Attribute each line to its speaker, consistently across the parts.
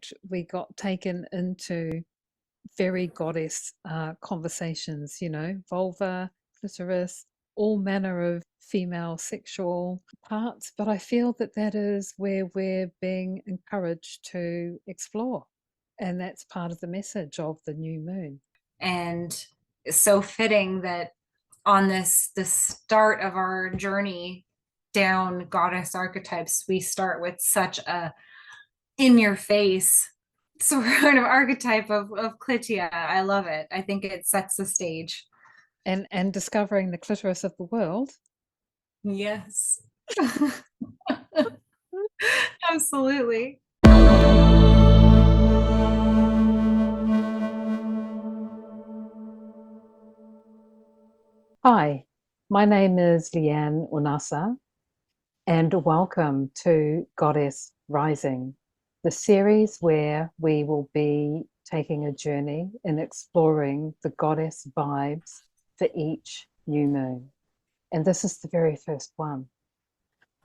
Speaker 1: fact, we got taken into very goddess conversations, you know, vulva, clitoris, all manner of female sexual parts. But I feel that that is where we're being encouraged to explore. And that's part of the message of the new moon.
Speaker 2: And it's so fitting that on the start of our journey down goddess archetypes, we start with such a in your face sort of archetype of Klytia. I love it. I think it sets the stage.
Speaker 1: And discovering the clitoris of the world.
Speaker 2: Yes. Absolutely.
Speaker 1: Hi, my name is Liyanne and welcome to Goddess Rising, the series where we will be taking a journey in exploring the goddess vibes for each new moon. And this is the very first one.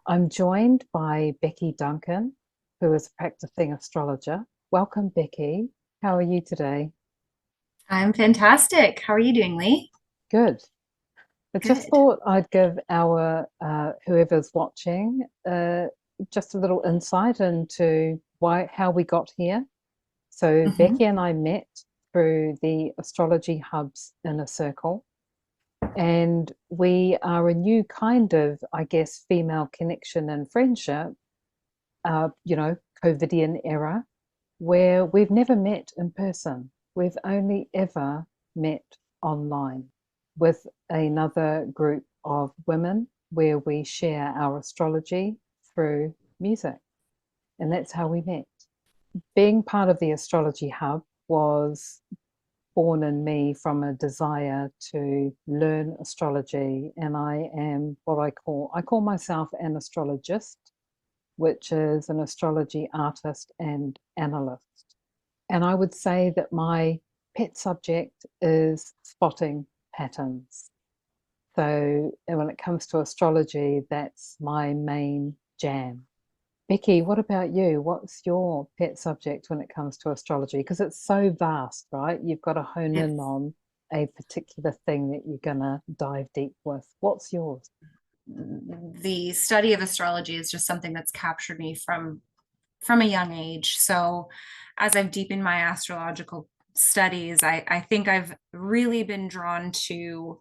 Speaker 1: I'm joined by Becky Duncan, who is a practicing astrologer. Welcome, Becky. How are you today?
Speaker 2: I'm fantastic. How are you doing, Lee?
Speaker 1: Good. I
Speaker 2: Good.
Speaker 1: just thought I'd give our whoever's watching just a little insight into how we got here. So Becky and I met through the Astrology Hub's inner circle, and we are a new kind of, I guess, female connection and friendship, you know, COVIDian era, where we've never met in person. We've only ever met online with another group of women where we share our astrology through music. And that's how we met. Being part of the Astrology Hub was born in me from a desire to learn astrology. And I am what I call myself an astrologist, which is an astrology artist and analyst. And I would say that my pet subject is spotting patterns. So when it comes to astrology, that's my main jam. Becky, what about you? What's your pet subject when it comes to astrology? Because it's so vast, right? You've got to hone in on a particular thing that you're going to dive deep with. What's yours?
Speaker 2: The study of astrology is just something that's captured me from a young age. So as I've deepened my astrological studies, I think I've really been drawn to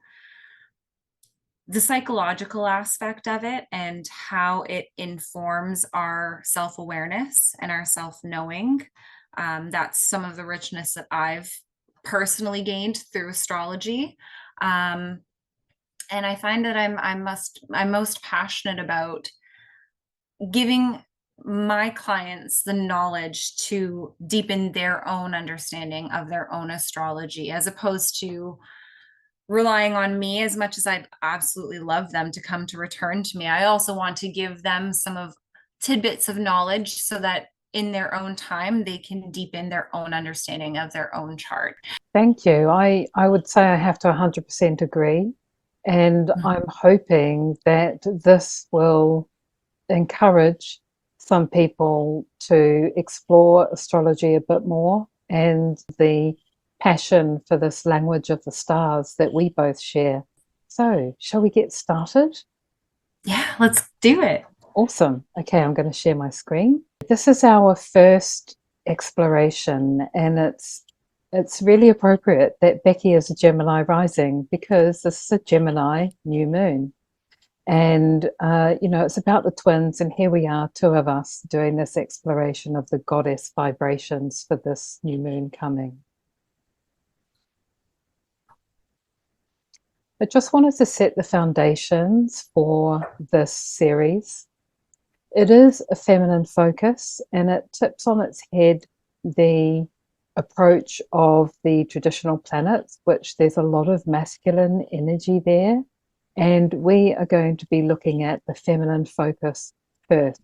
Speaker 2: the psychological aspect of it and how it informs our self-awareness and our self-knowing. That's some of the richness that I've personally gained through astrology. And I find that I'm most passionate about giving my clients the knowledge to deepen their own understanding of their own astrology, as opposed to relying on me. As much as I'd absolutely love them to come to return to me, I also want to give them some of tidbits of knowledge so that in their own time they can deepen their own understanding of their own chart.
Speaker 1: Thank you. I would say I have to 100% agree. And I'm hoping that this will encourage some people to explore astrology a bit more and the passion for this language of the stars that we both share. So, shall we get started?
Speaker 2: Yeah, let's do it.
Speaker 1: Awesome. Okay, I'm going to share my screen. This is our first exploration, and it's really appropriate that Becky is a Gemini rising because this is a Gemini new moon. And, you know, it's about the twins, and here we are, two of us doing this exploration of the goddess vibrations for this new moon coming. I just wanted to set the foundations for this series. It is a feminine focus, and it tips on its head the approach of the traditional planets, which there's a lot of masculine energy there. And we are going to be looking at the feminine focus first.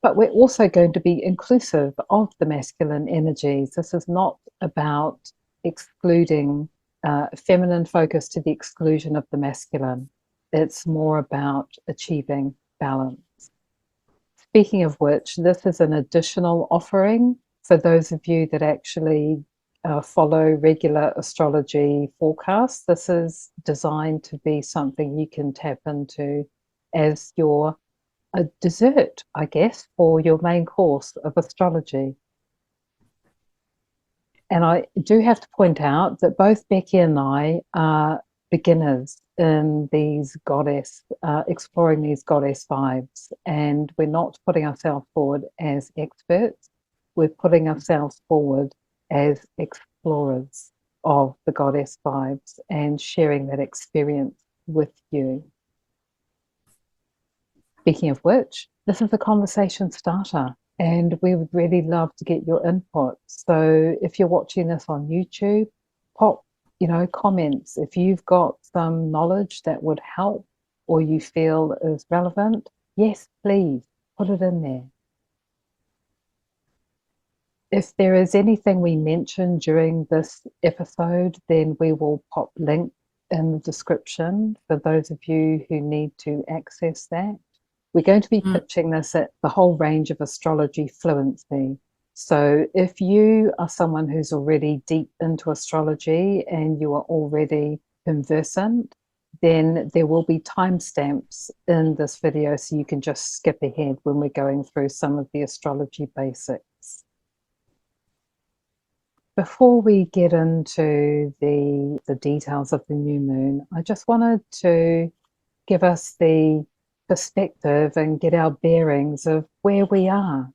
Speaker 1: But we're also going to be inclusive of the masculine energies. This is not about excluding feminine focus to the exclusion of the masculine. It's more about achieving balance. speaking of which, this is an additional offering for those of you that actually follow regular astrology forecasts. This is designed to be something you can tap into as your a dessert, I guess, for your main course of astrology. And I do have to point out that both Becky and I are beginners in these goddess, exploring these goddess vibes. And we're not putting ourselves forward as experts, we're putting ourselves forward as explorers of the goddess vibes and sharing that experience with you. Speaking of which, this is a conversation starter and we would really love to get your input. So if you're watching this on YouTube, pop, comments. If you've got some knowledge that would help or you feel is relevant, yes, please put it in there. If there is anything we mention during this episode, then we will pop links in the description for those of you who need to access that. We're going to be pitching this at the whole range of astrology fluency. So if you are someone who's already deep into astrology and you are already conversant, then there will be timestamps in this video so you can just skip ahead when we're going through some of the astrology basics. Before we get into the details of the new moon, I just wanted to give us the perspective and get our bearings of where we are.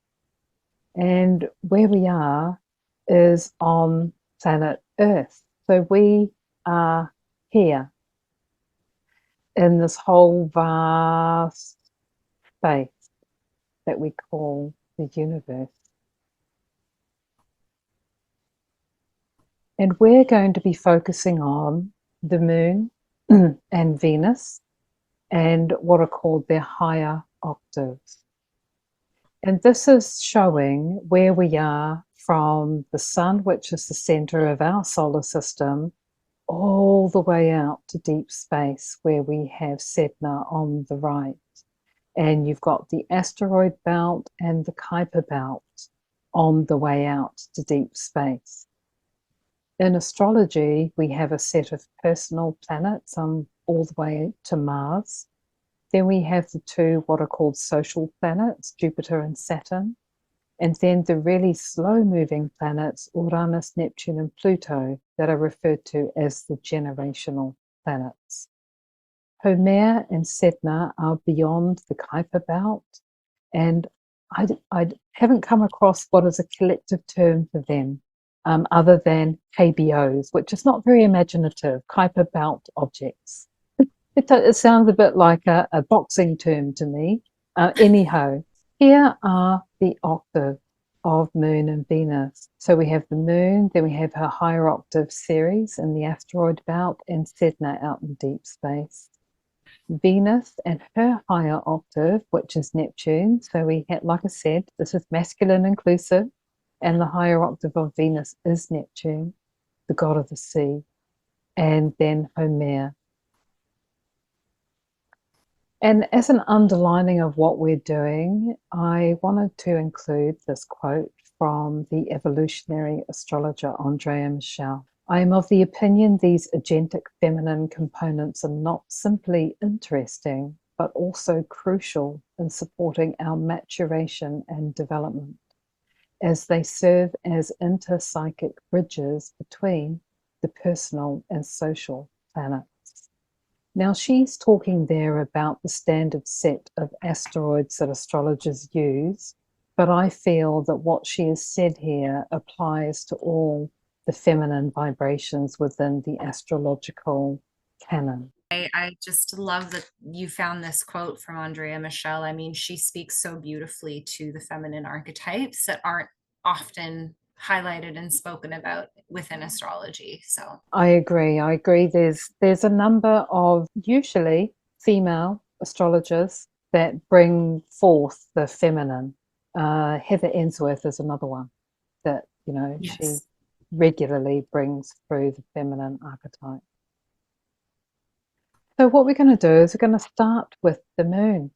Speaker 1: And where we are is on planet Earth. So we are here in this whole vast space that we call the universe. And we're going to be focusing on the moon and Venus and what are called their higher octaves. And this is showing where we are from the sun, which is the center of our solar system, all the way out to deep space where we have Sedna on the right. And you've got the asteroid belt and the Kuiper belt on the way out to deep space. In astrology, we have a set of personal planets all the way to Mars. Then we have the two what are called social planets, Jupiter and Saturn. And then the really slow-moving planets, Uranus, Neptune, and Pluto, that are referred to as the generational planets. Haumea and Sedna are beyond the Kuiper belt, and I haven't come across what is a collective term for them, other than KBOs, which is not very imaginative, Kuiper belt objects. It sounds a bit like a boxing term to me. Anyhow, here are the octave of Moon and Venus. So we have the Moon, then we have her higher octave Ceres in the asteroid belt, and Sedna out in deep space. Venus and her higher octave, which is Neptune. So we had, like I said, this is masculine inclusive, and the higher octave of Venus is Neptune, the god of the sea, and then Haumea. And as an underlining of what we're doing, I wanted to include this quote from the evolutionary astrologer Andrea Michel. I am of the opinion these agentic feminine components are not simply interesting, but also crucial in supporting our maturation and development, as they serve as interpsychic bridges between the personal and social planets. Now, she's talking there about the standard set of asteroids that astrologers use, but I feel that what she has said here applies to all the feminine vibrations within the astrological canon.
Speaker 2: I just love that you found this quote from Andrea Michel. I mean, she speaks so beautifully to the feminine archetypes that aren't often highlighted and spoken about within astrology. So
Speaker 1: I agree. There's a number of usually female astrologers that bring forth the feminine. Heather Ensworth is another one that,
Speaker 2: yes.
Speaker 1: She regularly brings through the feminine archetype. So what we're going to do is we're going to start with the moon.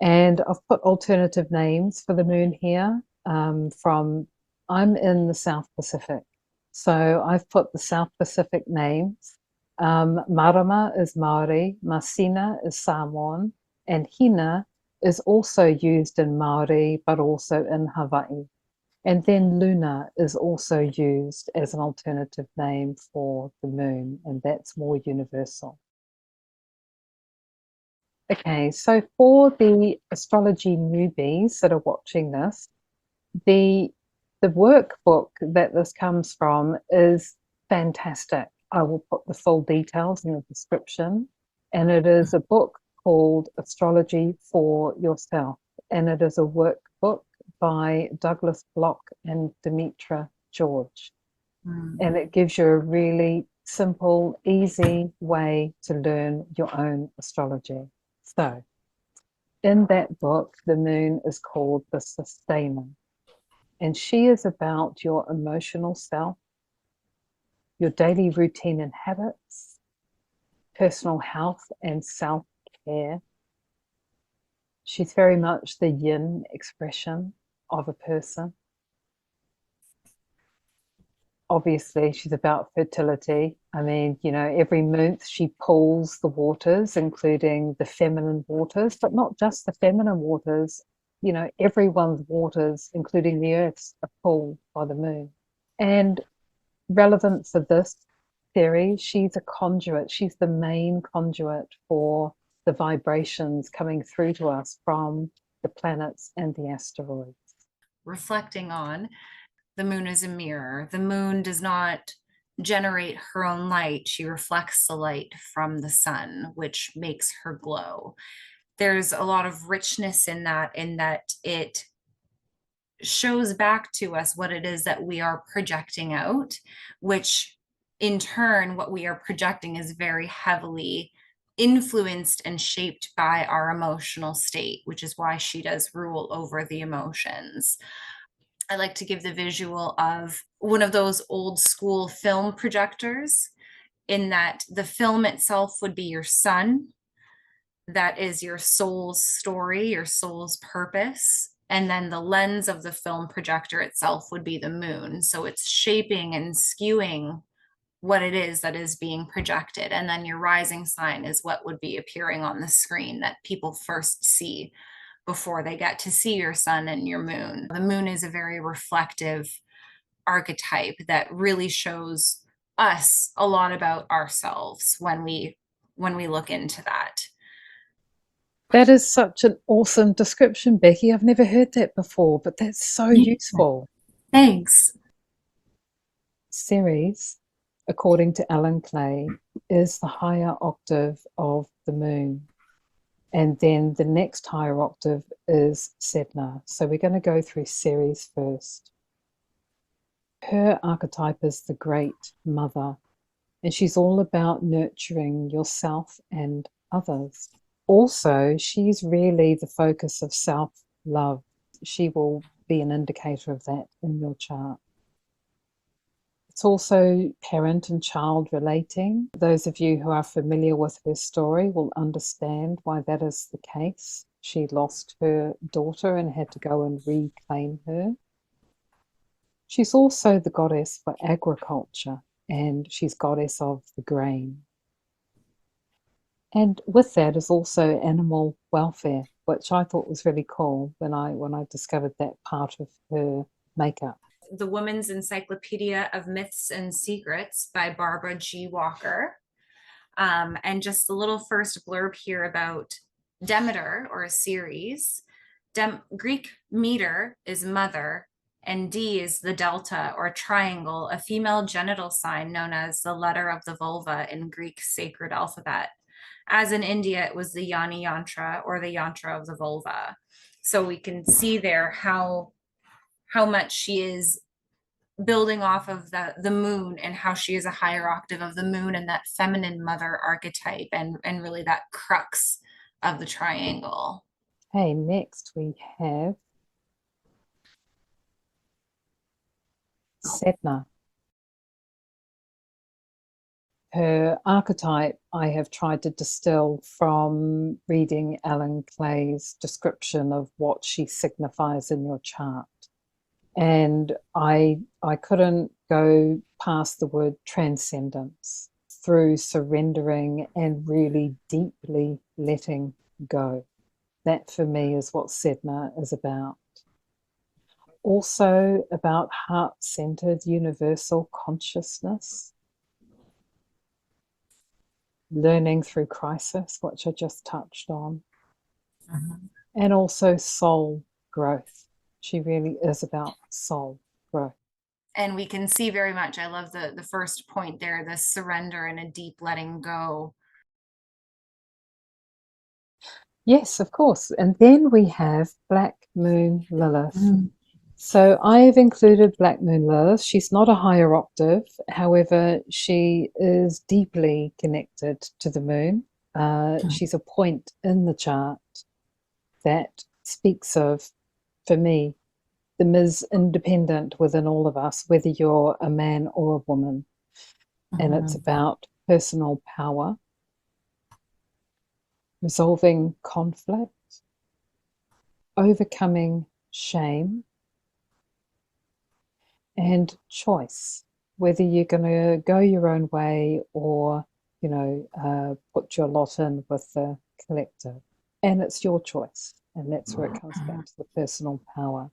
Speaker 1: And I've put alternative names for the moon here I'm in the South Pacific. So I've put the South Pacific names. Marama is Maori, Masina is Samoan, and Hina is also used in Maori, but also in Hawaii. And then Luna is also used as an alternative name for the moon, and that's more universal. Okay, so for the astrology newbies that are watching this, the workbook that this comes from is fantastic. I will put the full details in the description. And it is a book called Astrology for Yourself. And it is a workbook by Douglas Block and Demetra George. And it gives you a really simple, easy way to learn your own astrology. So in that book, the moon is called the sustainer. And she is about your emotional self, your daily routine and habits, personal health and self-care. She's very much the yin expression of a person. Obviously, she's about fertility. I mean, you know, every month she pulls the waters, including the feminine waters, but not just the feminine waters. You know, everyone's waters, including the Earth's, are pulled by the moon. And relevant for this theory, she's a conduit. She's the main conduit for the vibrations coming through to us from the planets and the asteroids.
Speaker 2: Reflecting on, the moon is a mirror. The moon does not generate her own light. She reflects the light from the sun, which makes her glow. There's a lot of richness in that it shows back to us what it is that we are projecting out, which in turn, what we are projecting is very heavily influenced and shaped by our emotional state, which is why she does rule over the emotions. I like to give the visual of one of those old school film projectors, in that the film itself would be your sun. That is your soul's story, your soul's purpose. And then the lens of the film projector itself would be the moon. So it's shaping and skewing what it is that is being projected. And then your rising sign is what would be appearing on the screen that people first see before they get to see your sun and your moon. The moon is a very reflective archetype that really shows us a lot about ourselves when we look into that.
Speaker 1: That is such an awesome description, Becky. I've never heard that before, but that's so useful.
Speaker 2: Thanks.
Speaker 1: Ceres, according to Alan Clay, is the higher octave of the moon. And then the next higher octave is Sedna. So we're going to go through Ceres first. Her archetype is the Great Mother, and she's all about nurturing yourself and others. Also, she's really the focus of self-love. She will be an indicator of that in your chart. It's also parent and child relating. Those of you who are familiar with her story will understand why that is the case. She lost her daughter and had to go and reclaim her. She's also the goddess for agriculture, and she's goddess of the grain. And with that is also animal welfare, which I thought was really cool when I discovered that part of her makeup.
Speaker 2: The Woman's Encyclopedia of Myths and Secrets by Barbara G. Walker. And just a little first blurb here about Demeter, or Ceres. Greek meter is mother, and D is the delta or triangle, a female genital sign known as the letter of the vulva in Greek sacred alphabet. As in India, it was the Yani Yantra, or the yantra of the vulva. So we can see there how much she is building off of the moon, and how she is a higher octave of the moon and that feminine mother archetype, and really that crux of the triangle.
Speaker 1: Okay, next we have Sedna. her archetype I have tried to distill from reading Ellen Clay's description of what she signifies in your chart. And I couldn't go past the word transcendence through surrendering and really deeply letting go. That for me is what Sedna is about. Also about heart-centered universal consciousness, learning through crisis, which I just touched on, and also soul growth. She really is about soul growth.
Speaker 2: And we can see very much, I love the first point there, the surrender and a deep letting go.
Speaker 1: Yes, of course. And then we have Black Moon Lilith. So I have included Black Moon Lilith. She's not a higher octave. However, she is deeply connected to the moon. She's a point in the chart that speaks of, for me, the Ms. Independent within all of us, whether you're a man or a woman. And it's about personal power, resolving conflict, overcoming shame, and choice, whether you're going to go your own way or, put your lot in with the collective. And it's your choice. And that's where it comes back to the personal power.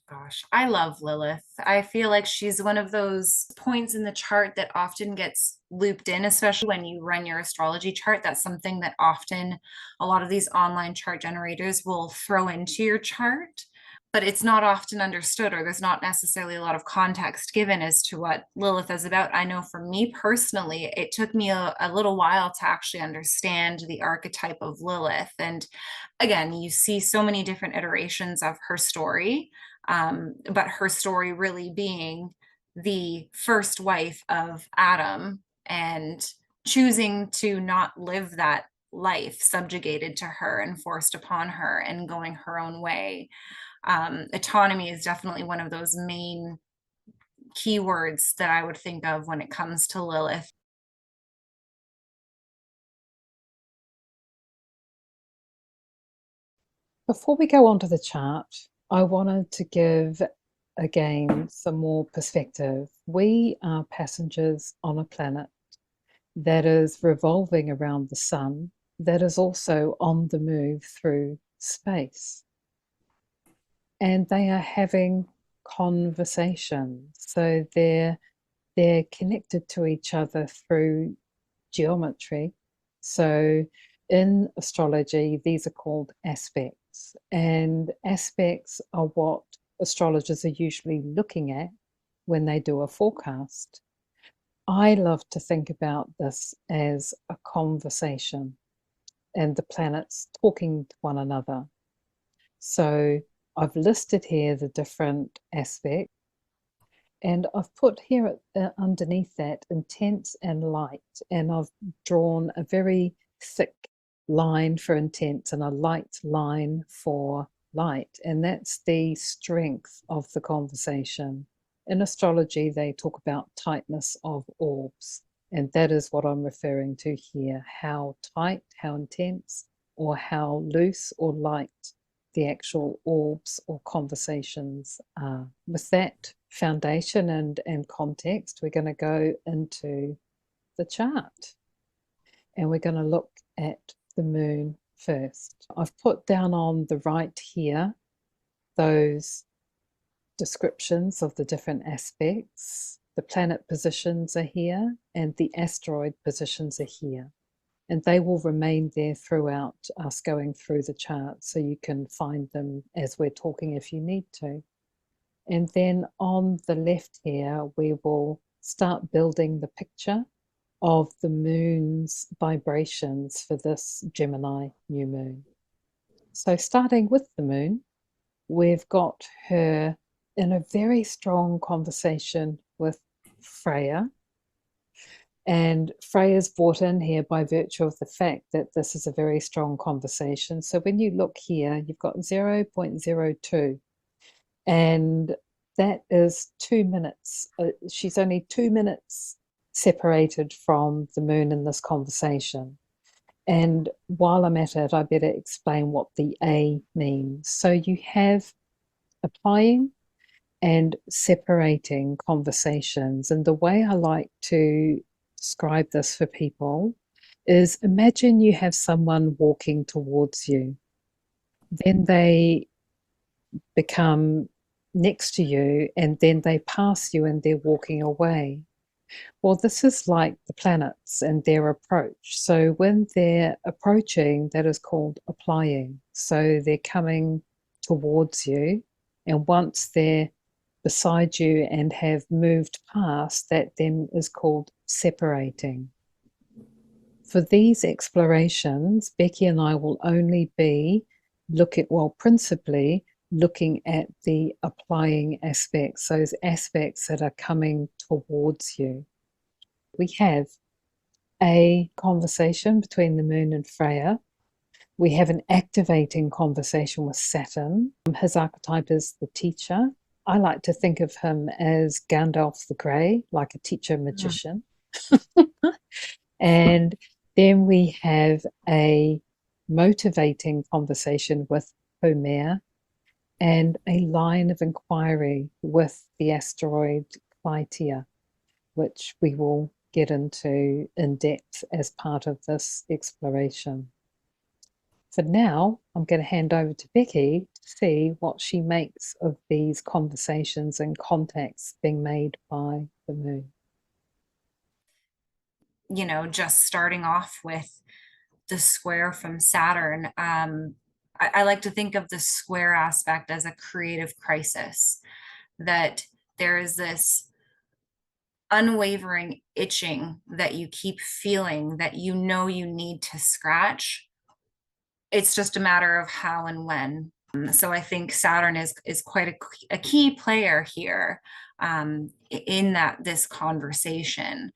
Speaker 2: Gosh, I love Lilith. I feel like she's one of those points in the chart that often gets looped in, especially when you run your astrology chart. That's something that often a lot of these online chart generators will throw into your chart, but it's not often understood, or there's not necessarily a lot of context given as to what Lilith is about. I know for me personally, it took me a little while to actually understand the archetype of Lilith. And again, you see so many different iterations of her story. But her story really being the first wife of Adam and choosing to not live that life subjugated to her and forced upon her and going her own way. Autonomy is definitely one of those main keywords that I would think of when it comes to Lilith.
Speaker 1: Before we go on to the chart, I wanted to give again some more perspective. We are passengers on a planet that is revolving around the sun, that is also on the move through space. And they are having conversations. So they're connected to each other through geometry. So in astrology, these are called aspects, and aspects are what astrologers are usually looking at when they do a forecast. I love to think about this as a conversation and the planets talking to one another. So I've listed here the different aspects, and I've put here underneath that intense and light, and I've drawn a very thick line for intense and a light line for light, and that's the strength of the conversation. In astrology, they talk about tightness of orbs, and that is what I'm referring to here. How tight, how intense, or how loose or light the actual orbs or conversations are. With that foundation and context, we're going to go into the chart, and we're going to look at the moon first. I've put down on the right here those descriptions of the different aspects. The planet positions are here and the asteroid positions are here, and they will remain there throughout us going through the chart, so you can find them as we're talking if you need to. And then on the left here, we will start building the picture of the moon's vibrations for this Gemini new moon. So starting with the moon, we've got her in a very strong conversation with Freya. And Freya's brought in here by virtue of the fact that this is a very strong conversation. So when you look here, you've got 0.02, and that is 2 minutes. She's only 2 minutes separated from the moon in this conversation. And while I'm at it, I better explain what the A means. So you have applying and separating conversations. And the way I like to describe this for people is, imagine you have someone walking towards you. Then they become next to you, and then they pass you and they're walking away. Well, this is like the planets and their approach. So when they're approaching, that is called applying. So they're coming towards you, and once they're beside you and have moved past, that then is called separating. For these explorations, Becky and I will only be principally looking at the applying aspects, those aspects that are coming towards you. We have a conversation between the moon and Freya. We have an activating conversation with Saturn. His archetype is the teacher. I like to think of him as Gandalf the Grey, like a teacher magician. And then we have a motivating conversation with Haumea and a line of inquiry with the asteroid Klytia, which we will get into in depth as part of this exploration. For now, I'm going to hand over to Becky to see what she makes of these conversations and contacts being made by the moon.
Speaker 2: You know, just starting off with the square from Saturn, I like to think of the square aspect as a creative crisis, that there is this unwavering itching that you keep feeling that you know you need to scratch. It's just a matter of how and when. So I think Saturn is quite a key player here, in this conversation.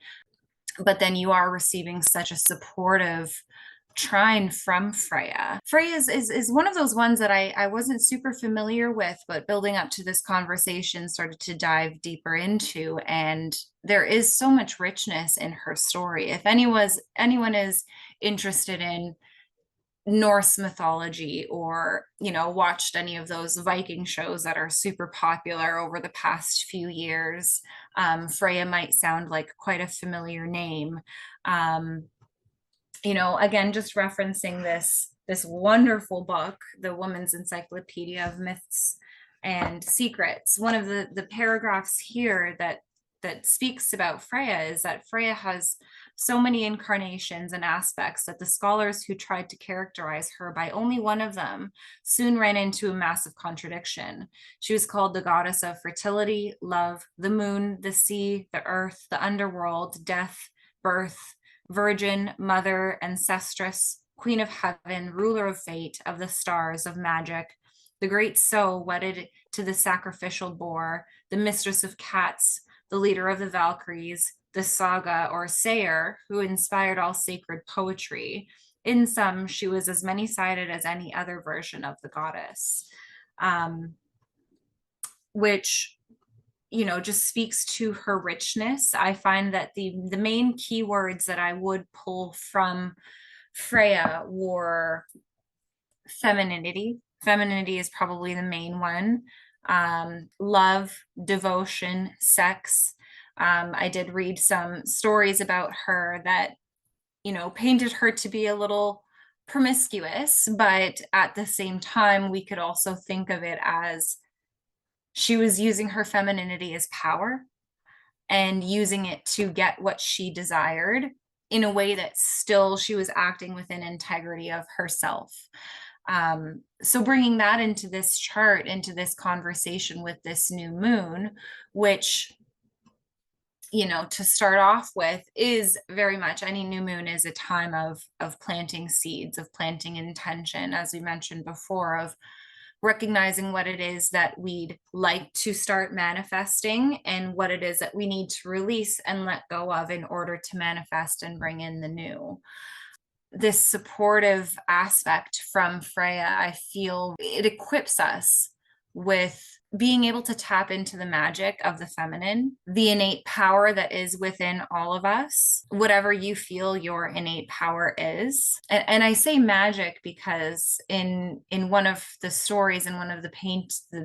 Speaker 2: But then you are receiving such a supportive trine from Freya. Freya is one of those ones that I wasn't super familiar with, but building up to this conversation started to dive deeper into, and there is so much richness in her story. If anyone is interested in Norse mythology, or watched any of those Viking shows that are super popular over the past few years, Freya might sound like quite a familiar name. Again, just referencing this wonderful book, The Woman's Encyclopedia of Myths and Secrets. One of the paragraphs here that speaks about Freya is that Freya has so many incarnations and aspects that the scholars who tried to characterize her by only one of them soon ran into a massive contradiction. She was called the goddess of fertility, love, the moon, the sea, the earth, the underworld, death, birth, virgin, mother, ancestress, queen of heaven, ruler of fate, of the stars, of magic, the great soul wedded to the sacrificial boar, the mistress of cats, the leader of the Valkyries, the saga or sayer who inspired all sacred poetry. In sum, she was as many-sided as any other version of the goddess, which just speaks to her richness. I find that the main keywords that I would pull from Freya were femininity. Femininity is probably the main one. Love, devotion, sex. I did read some stories about her that, painted her to be a little promiscuous, but at the same time, we could also think of it as she was using her femininity as power and using it to get what she desired in a way that still she was acting within integrity of herself. So bringing that into this chart, into this conversation with this new moon, which, to start off with, is very much, any new moon is a time of planting seeds, of planting intention, as we mentioned before, of recognizing what it is that we'd like to start manifesting and what it is that we need to release and let go of in order to manifest and bring in the new. This supportive aspect from Freya, I feel it equips us with being able to tap into the magic of the feminine, the innate power that is within all of us, whatever you feel your innate power is. And I say magic because in one of the stories, in one of the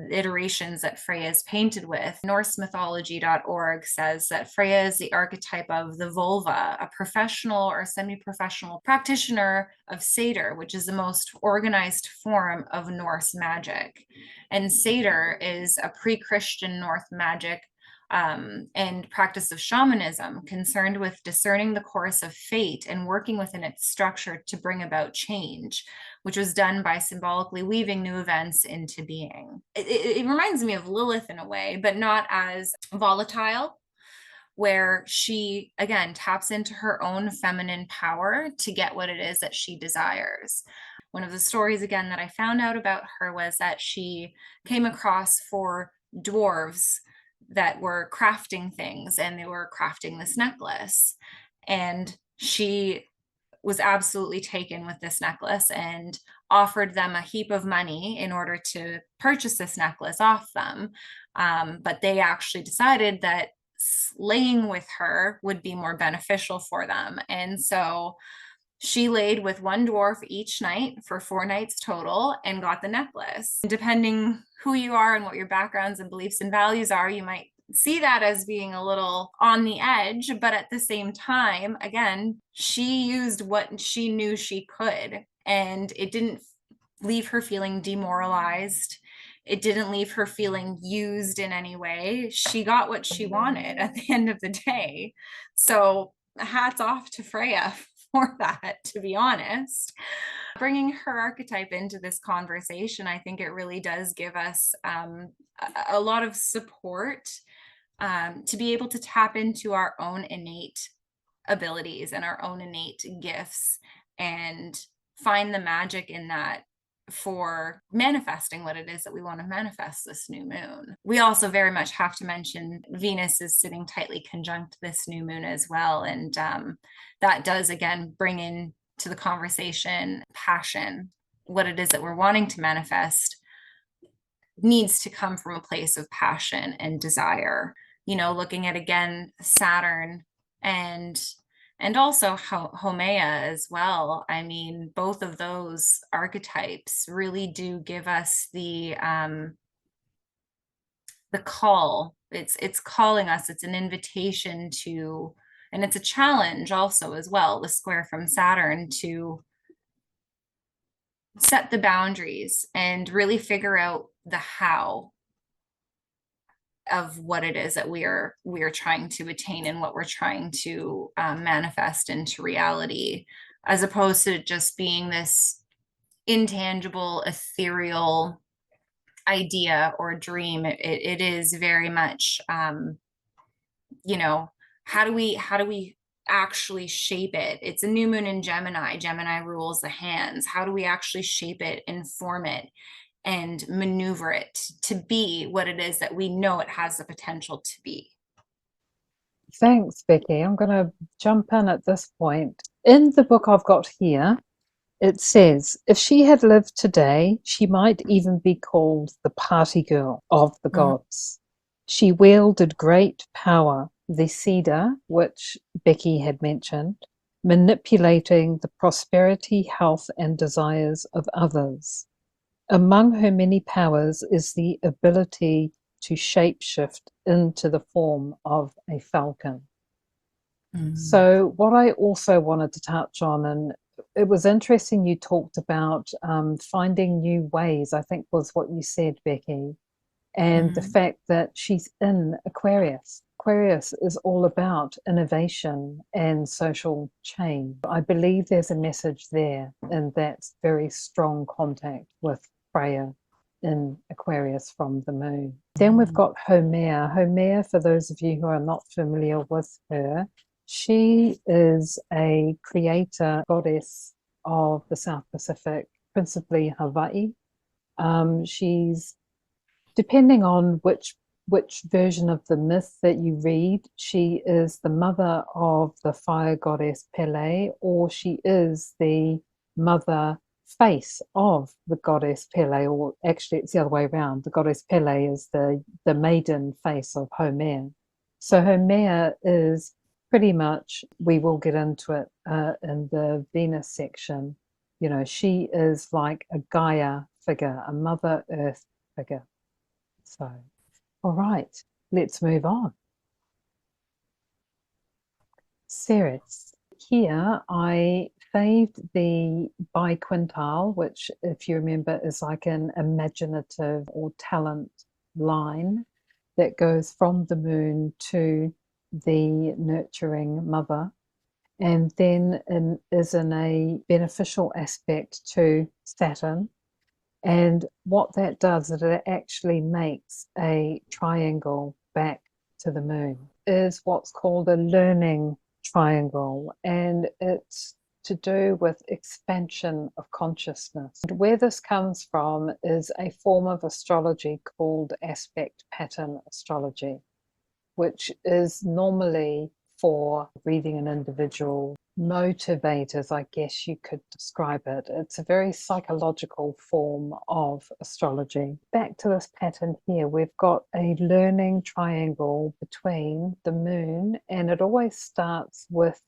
Speaker 2: iterations that Freya is painted with, NorseMythology.org says that Freya is the archetype of the vulva, a professional or semi-professional practitioner of Satyr, which is the most organized form of Norse magic. And Satyr is a pre-Christian North magic and practice of shamanism concerned with discerning the course of fate and working within its structure to bring about change, which was done by symbolically weaving new events into being. It reminds me of Lilith in a way, but not as volatile, where she, again, taps into her own feminine power to get what it is that she desires. One of the stories, again, that I found out about her was that she came across 4 dwarves that were crafting things, and they were crafting this necklace. And she was absolutely taken with this necklace and offered them a heap of money in order to purchase this necklace off them. But they actually decided that slaying with her would be more beneficial for them. And so she laid with 1 dwarf each night for 4 nights total and got the necklace. Depending who you are and what your backgrounds and beliefs and values are, you might see that as being a little on the edge, but at the same time, again, she used what she knew she could, and it didn't leave her feeling demoralized. It didn't leave her feeling used in any way. She got what she wanted at the end of the day. So hats off to Freya for that, to be honest. Bringing her archetype into this conversation, I think it really does give us a lot of support to be able to tap into our own innate abilities and our own innate gifts and find the magic in that for manifesting what it is that we want to manifest this new moon. We also very much have to mention Venus is sitting tightly conjunct this new moon as well. And that does, again, bring in to the conversation passion. What it is that we're wanting to manifest needs to come from a place of passion and desire. You know, looking at, again, Saturn and also Haumea as well. I mean, both of those archetypes really do give us the call. It's calling us. It's an invitation to, and it's a challenge also as well, the square from Saturn, to set the boundaries and really figure out the how of what it is that we are trying to attain and what we're trying to manifest into reality, as opposed to just being this intangible, ethereal idea or dream. It is very much, you know, how do we actually shape it? It's a new moon in Gemini. Gemini rules the hands. How do we actually shape it, inform it, and maneuver it to be what it is that we know it has the potential to be?
Speaker 1: Thanks, Becky. I'm going to jump in at this point. In the book I've got here, it says, if she had lived today, she might even be called the party girl of the gods. She wielded great power, the cedar, which Becky had mentioned, manipulating the prosperity, health, and desires of others. Among her many powers is the ability to shapeshift into the form of a falcon. So what I also wanted to touch on, and it was interesting you talked about finding new ways, I think was what you said, Becky, and the fact that she's in Aquarius. Aquarius is all about innovation and social change. I believe there's a message there, and that's very strong contact with Freya in Aquarius from the moon. Then we've got Haumea. Haumea, for those of you who are not familiar with her, she is a creator goddess of the South Pacific, principally Hawaii. She's, depending on which version of the myth that you read, she is the mother of the fire goddess Pele, or she is the mother face of the goddess Pele, or actually it's the other way around. The goddess Pele is the maiden face of Haumea. So Haumea is pretty much, we will get into it in the Venus section, you know, she is like a Gaia figure, a Mother Earth figure. So, all right, let's move on. Ceres. Here I saved the biquintile, which, if you remember, is like an imaginative or talent line that goes from the moon to the nurturing mother, and then is in a beneficial aspect to Saturn. And what that does is it actually makes a triangle back to the moon, is what's called a learning triangle, and it's to do with expansion of consciousness. And where this comes from is a form of astrology called aspect pattern astrology, which is normally for reading an individual, motivators, I guess you could describe it. It's a very psychological form of astrology. Back to this pattern here, we've got a learning triangle between the moon, and it always starts with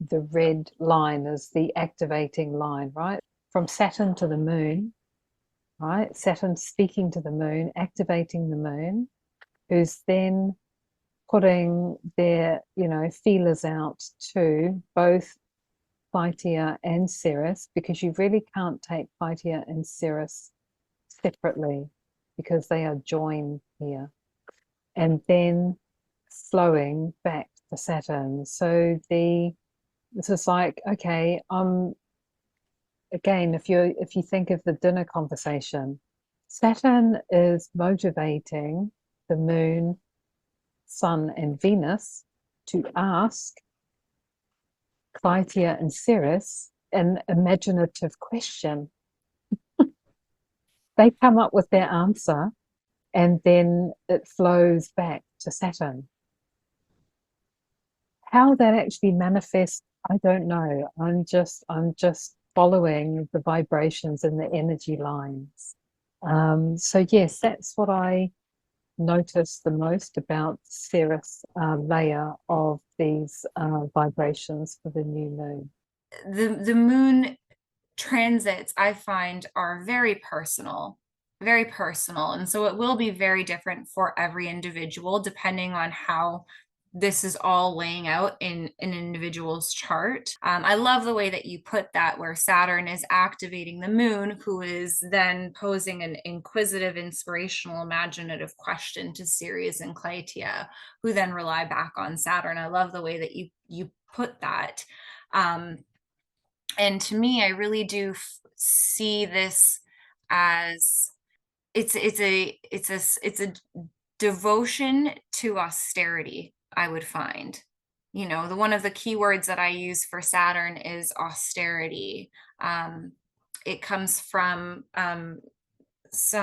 Speaker 1: the red line as the activating line, right? From Saturn to the moon, right? Saturn speaking to the moon, activating the moon, who's then putting their, you know, feelers out to both Klytia and Ceres, because you really can't take Klytia and Ceres separately because they are joined here, and then flowing back to Saturn. So this is like, okay, again, if you think of the dinner conversation, Saturn is motivating the moon, Sun, and Venus to ask Klytia and Ceres an imaginative question. They come up with their answer, and then it flows back to Saturn. How that actually manifests, I don't know. I'm just following the vibrations and the energy lines. So yes, that's what I notice the most about Ceres layer of these vibrations for the new moon.
Speaker 2: The moon transits, I find, are very personal, and so it will be very different for every individual depending on how this is all laying out in an individual's chart. I love the way that you put that, where Saturn is activating the moon, who is then posing an inquisitive, inspirational, imaginative question to Ceres and Klytia, who then rely back on Saturn. I love the way that you put that. And to me, I really do see this as it's a devotion to austerity. I would find, you know, one of the key words that I use for Saturn is austerity. It comes from it's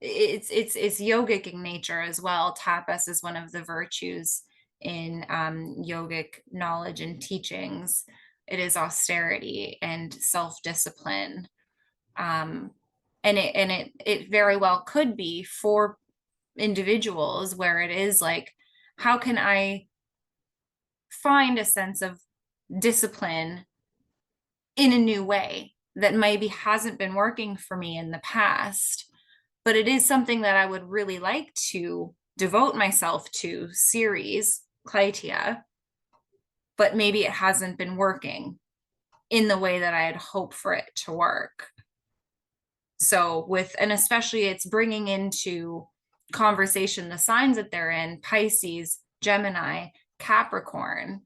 Speaker 2: yogic in nature as well. Tapas is one of the virtues in yogic knowledge and teachings. It is austerity and self-discipline, and it very well could be for individuals where it is like, how can I find a sense of discipline in a new way that maybe hasn't been working for me in the past, but it is something that I would really like to devote myself to, Ceres, Klytia, but maybe it hasn't been working in the way that I had hoped for it to work. So and especially it's bringing into conversation the signs that they're in: Pisces, Gemini, Capricorn.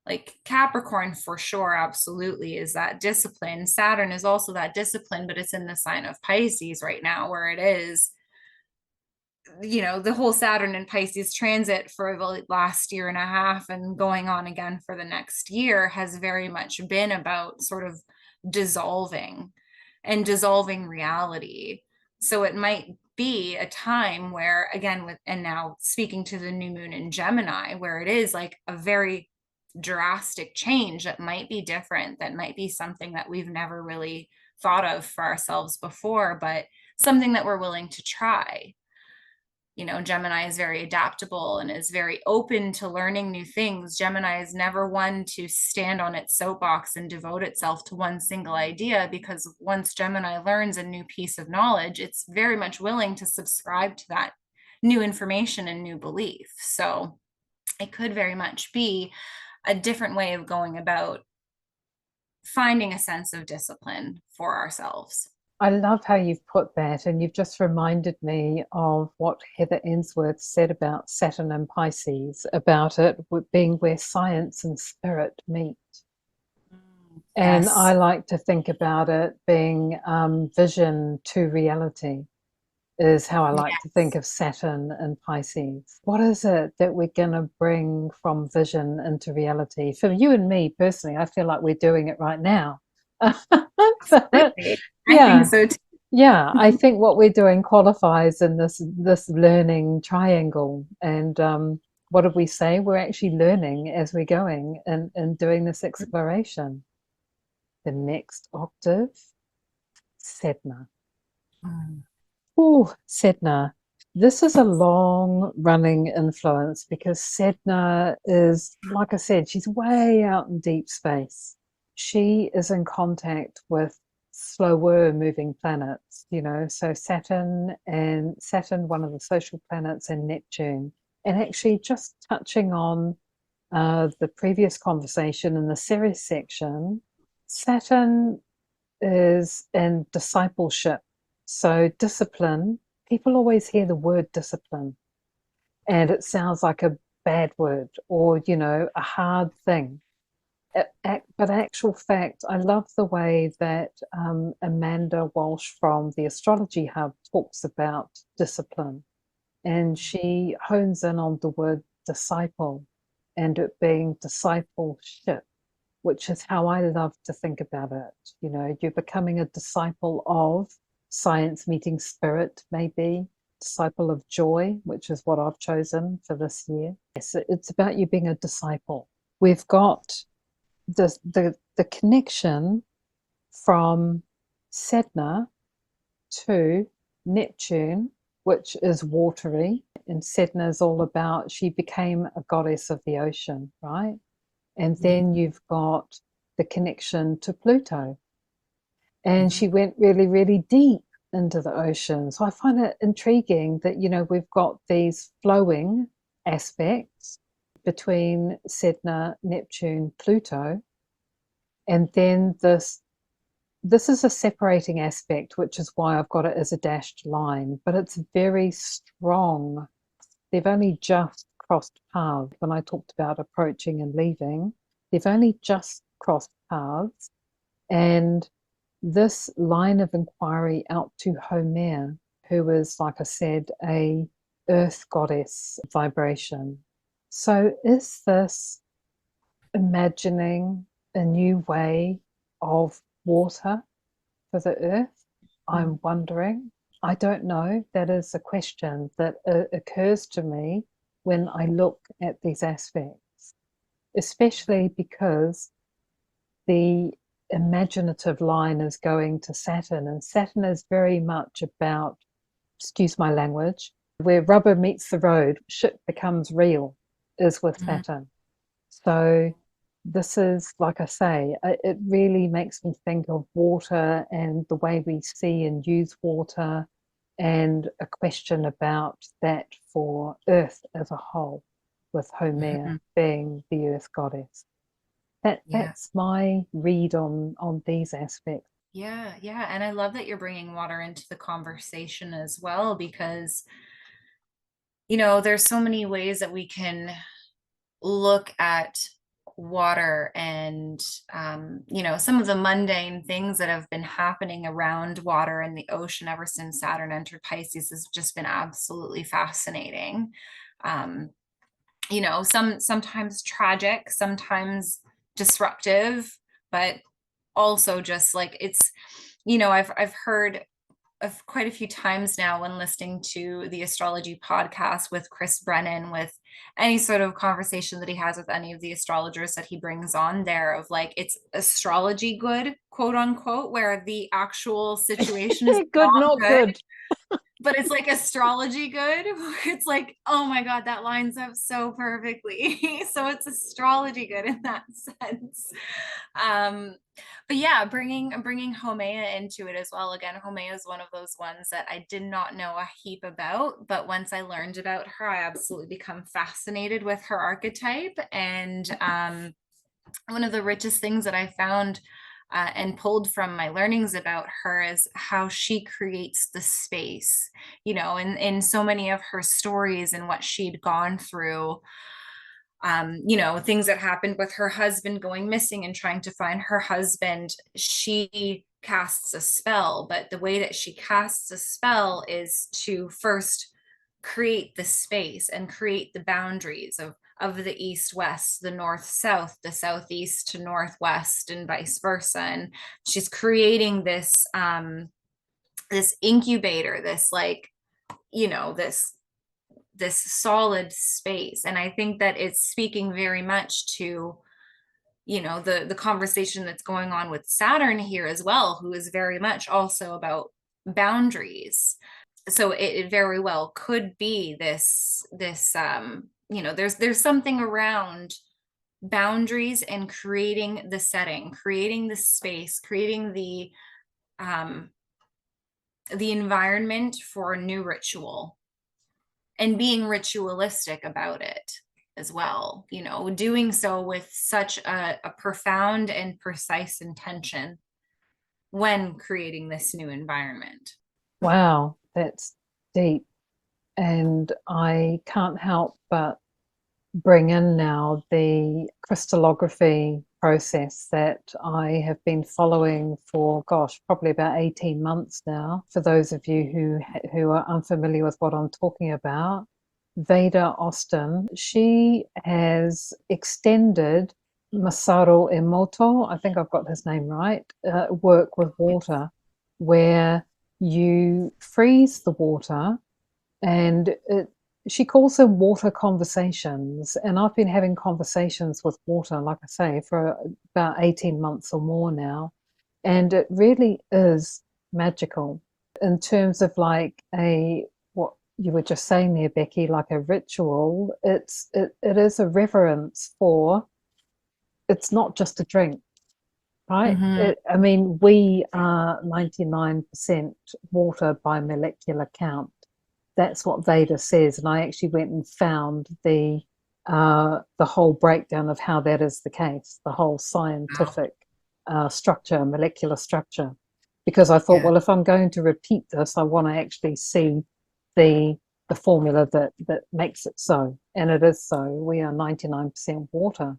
Speaker 2: Like Capricorn for sure, absolutely, is that discipline. Saturn is also that discipline, but it's in the sign of Pisces right now, where it is, you know, the whole Saturn and Pisces transit for the last year and a half and going on again for the next year has very much been about sort of dissolving reality. So it might be a time where, again, and now speaking to the new moon in Gemini, where it is like a very drastic change that might be different, that might be something that we've never really thought of for ourselves before, but something that we're willing to try. Gemini is very adaptable and is very open to learning new things. Gemini is never one to stand on its soapbox and devote itself to one single idea, because once Gemini learns a new piece of knowledge, it's very much willing to subscribe to that new information and new belief. So it could very much be a different way of going about finding a sense of discipline for ourselves.
Speaker 1: I love how you've put that, and you've just reminded me of what Heather Ainsworth said about Saturn and Pisces, about it being where science and spirit meet. And
Speaker 2: Yes.
Speaker 1: I like to think about it being vision to reality, is how I like to think of Saturn and Pisces. What is it that we're going to bring from vision into reality? For you and me personally, I feel like we're doing it right now.
Speaker 2: Absolutely.
Speaker 1: Yeah.
Speaker 2: I think so too.
Speaker 1: Yeah, I think what we're doing qualifies in this learning triangle. And what did we say? We're actually learning as we're going and doing this exploration. The next octave, Sedna. Oh, Sedna. This is a long running influence because Sedna is, like I said, she's way out in deep space. She is in contact with slower moving planets, so Saturn, one of the social planets, and Neptune. And actually, just touching on the previous conversation in the Ceres section, Saturn is in discipleship. So, discipline, people always hear the word discipline and it sounds like a bad word or, a hard thing. But actual fact, I love the way that Amanda Walsh from the Astrology Hub talks about discipline. And she hones in on the word disciple and it being discipleship, which is how I love to think about it. You're becoming a disciple of science meeting spirit, maybe, disciple of joy, which is what I've chosen for this year. Yes, it's about you being a disciple. We've got the connection from Sedna to Neptune, which is watery, and Sedna is all about, she became a goddess of the ocean, right? And then you've got the connection to Pluto. And she went really, really deep into the ocean. So I find it intriguing that, we've got these flowing aspects between Sedna, Neptune, Pluto. And then this is a separating aspect, which is why I've got it as a dashed line, but it's very strong. They've only just crossed paths. When I talked about approaching and leaving, they've only just crossed paths. And this line of inquiry out to Haumea, who is, like I said, a earth goddess vibration. So is this imagining a new way of water for the earth? I'm wondering. I don't know. That is a question that occurs to me when I look at these aspects, especially because the imaginative line is going to Saturn, and Saturn is very much about, excuse my language, where rubber meets the road, shit becomes real, is with Saturn. So this is, like I say, it really makes me think of water and the way we see and use water, and a question about that for Earth as a whole, with Haumea being the Earth goddess. That's my read on these aspects.
Speaker 2: Yeah, and I love that you're bringing water into the conversation as well, because there's so many ways that we can look at water and some of the mundane things that have been happening around water and the ocean ever since Saturn entered Pisces has just been absolutely fascinating. Sometimes tragic, sometimes disruptive, but also just like it's, I've heard quite a few times now when listening to the astrology podcast with Chris Brennan, with any sort of conversation that he has with any of the astrologers that he brings on there, of like, it's astrology good, quote unquote, where the actual situation is
Speaker 1: Good,
Speaker 2: not
Speaker 1: not
Speaker 2: good,
Speaker 1: good.
Speaker 2: but it's like astrology good. It's like, oh my God, that lines up so perfectly. So it's astrology good in that sense. But yeah, bringing Haumea into it as well. Again, Haumea is one of those ones that I did not know a heap about, but once I learned about her, I absolutely become fascinated with her archetype. And one of the richest things that I found and pulled from my learnings about her is how she creates the space, in so many of her stories and what she'd gone through, things that happened with her husband going missing and trying to find her husband. She casts a spell, but the way that she casts a spell is to first create the space and create the boundaries of the east west, the north south, the southeast to northwest, and vice versa. And she's creating this incubator, this like, this solid space. And I think that it's speaking very much to, the conversation that's going on with Saturn here as well, who is very much also about boundaries. So it very well could be there's something around boundaries and creating the setting, creating the space, creating the environment for a new ritual, and being ritualistic about it as well, doing so with such a profound and precise intention when creating this new environment.
Speaker 1: Wow, that's deep. And I can't help but bring in now the crystallography process that I have been following for, gosh, probably about 18 months now. For those of you who are unfamiliar with what I'm talking about, Veda Austin, she has extended Masaru Emoto, I think I've got his name right, work with water, where you freeze the water, and she calls them water conversations. And I've been having conversations with water, like I say, for about 18 months or more now. And it really is magical in terms of like what you were just saying there, Becky, like a ritual. It is a reverence for, it's not just a drink, right?
Speaker 2: Mm-hmm.
Speaker 1: I mean, we are 99% water by molecular count. That's what Veda says, and I actually went and found the whole breakdown of how that is the case, the whole scientific structure, molecular structure, because I thought,
Speaker 2: Yeah.
Speaker 1: well, if I'm going to repeat this, I want to actually see the formula that makes it so, and it is so. We are 99% water.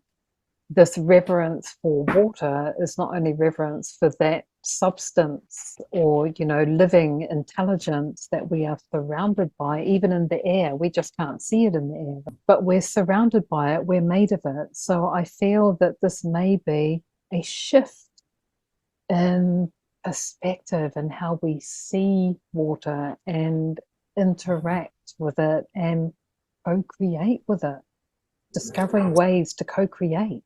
Speaker 1: This reverence for water is not only reverence for that substance or living intelligence that we are surrounded by, even in the air. We just can't see it in the air, but we're surrounded by it, we're made of it. So I feel that this may be a shift in perspective and how we see water and interact with it and co-create with it, discovering ways to co-create.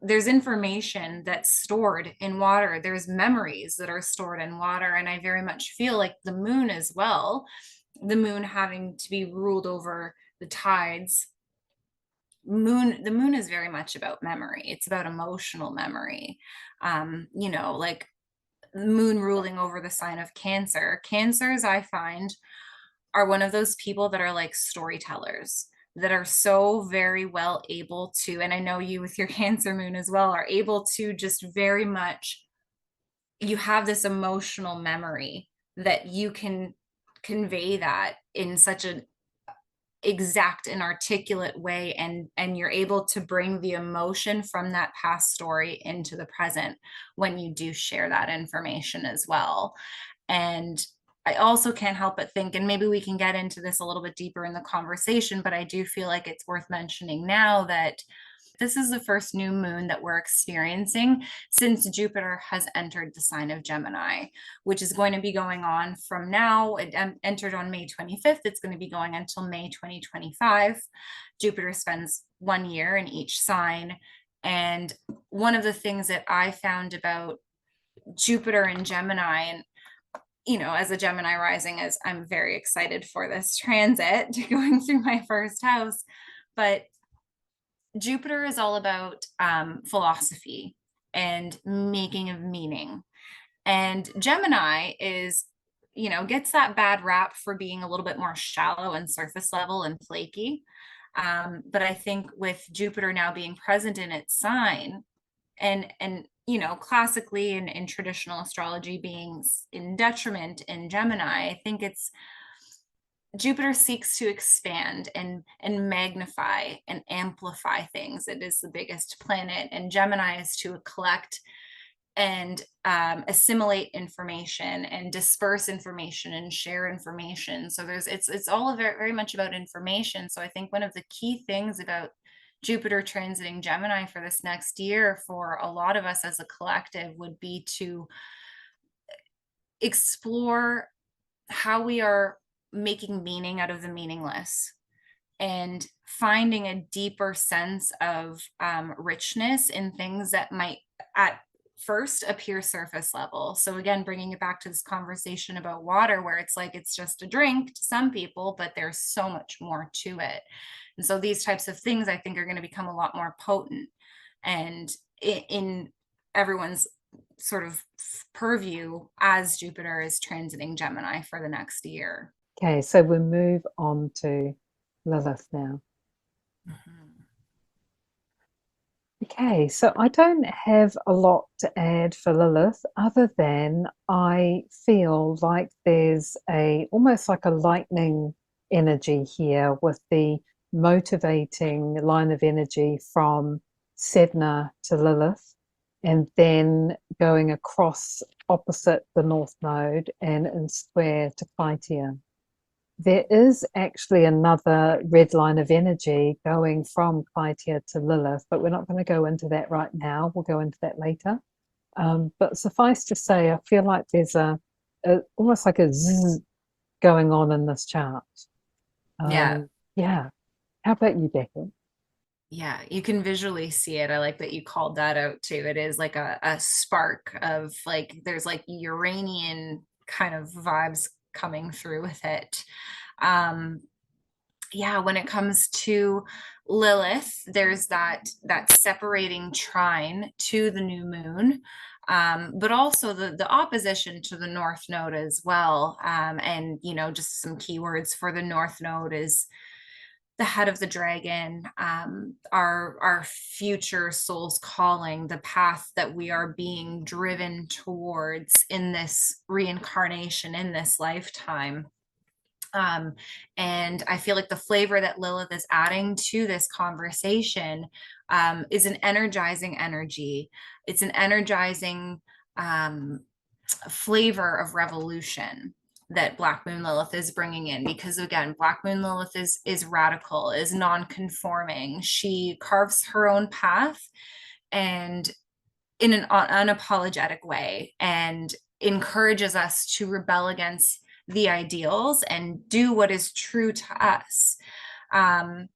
Speaker 2: There's information that's stored in water. There's memories that are stored in water. And I very much feel like the moon as well, the moon having to be ruled over the tides. The moon is very much about memory. It's about emotional memory. Like moon ruling over the sign of Cancer. Cancers, I find, are one of those people that are like storytellers, that are so very well able to, and I know you with your Cancer moon as well, are able to just very much, you have this emotional memory that you can convey that in such an exact and articulate way, and you're able to bring the emotion from that past story into the present when you do share that information as well. And I also can't help but think, and maybe we can get into this a little bit deeper in the conversation, but I do feel like it's worth mentioning now that this is the first new moon that we're experiencing since Jupiter has entered the sign of Gemini, which is going to be going on from now. It entered on May 25th. It's going to be going until May 2025. Jupiter spends 1 year in each sign. And one of the things that I found about Jupiter and Gemini, and as a Gemini rising, as I'm very excited for this transit going through my first house, but Jupiter is all about philosophy and making of meaning. And Gemini is, gets that bad rap for being a little bit more shallow and surface level and flaky. But I think with Jupiter now being present in its sign, and classically in traditional astrology being in detriment in Gemini, I think it's Jupiter seeks to expand and magnify and amplify things. It is the biggest planet, and Gemini is to collect and assimilate information and disperse information and share information. So it's all very, very much about information. So I think one of the key things about Jupiter transiting Gemini for this next year for a lot of us as a collective would be to explore how we are making meaning out of the meaningless and finding a deeper sense of richness in things that might at first appear surface level. So again, bringing it back to this conversation about water, where it's like it's just a drink to some people, but there's so much more to it. And so these types of things I think are going to become a lot more potent and in everyone's sort of purview as Jupiter is transiting Gemini for the next year.
Speaker 1: Okay, so we'll move on to Lilith now. Okay, so I don't have a lot to add for Lilith other than I feel like there's almost like a lightning energy here with the motivating line of energy from Sedna to Lilith, and then going across opposite the North Node and in square to Klytia. There is actually another red line of energy going from Klytia to Lilith, but we're not going to go into that right now. We'll go into that later. But suffice to say, I feel like there's almost like a zzz going on in this chart. Yeah. How about you, Becky?
Speaker 2: Yeah, you can visually see it. I like that you called that out too. It is like a spark of like, there's like Uranian kind of vibes coming through with it. When it comes to Lilith, there's that separating trine to the new moon, but also the opposition to the North Node as well. And just some keywords for the North Node is the head of the dragon, our future soul's calling, the path that we are being driven towards in this reincarnation, in this lifetime. And I feel like the flavor that Lilith is adding to this conversation is an energizing energy. It's an energizing flavor of revolution that Black Moon Lilith is bringing in, because again, Black Moon Lilith is radical, is non-conforming. She carves her own path and in an unapologetic way, and encourages us to rebel against the ideals and do what is true to us. And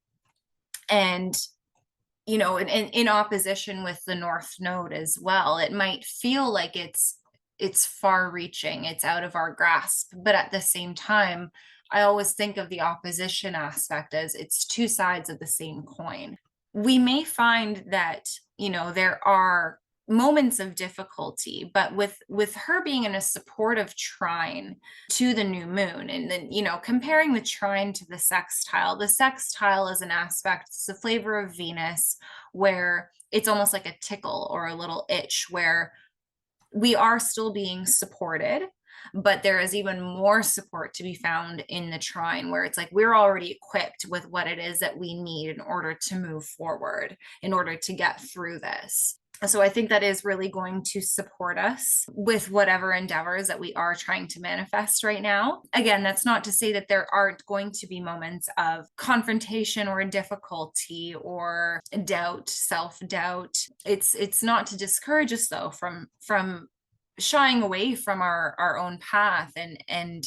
Speaker 2: in opposition with the North Node as well, it might feel like it's far reaching, it's out of our grasp, but at the same time, I always think of the opposition aspect as it's two sides of the same coin. We may find that there are moments of difficulty, but with her being in a supportive trine to the new moon, and then comparing the trine to the sextile is an aspect, it's a flavor of Venus, where it's almost like a tickle or a little itch, where we are still being supported, but there is even more support to be found in the trine, where it's like we're already equipped with what it is that we need in order to move forward, in order to get through this. So I think that is really going to support us with whatever endeavors that we are trying to manifest right now. Again, that's not to say that there aren't going to be moments of confrontation or difficulty or doubt, self-doubt. It's not to discourage us though from shying away from our own path and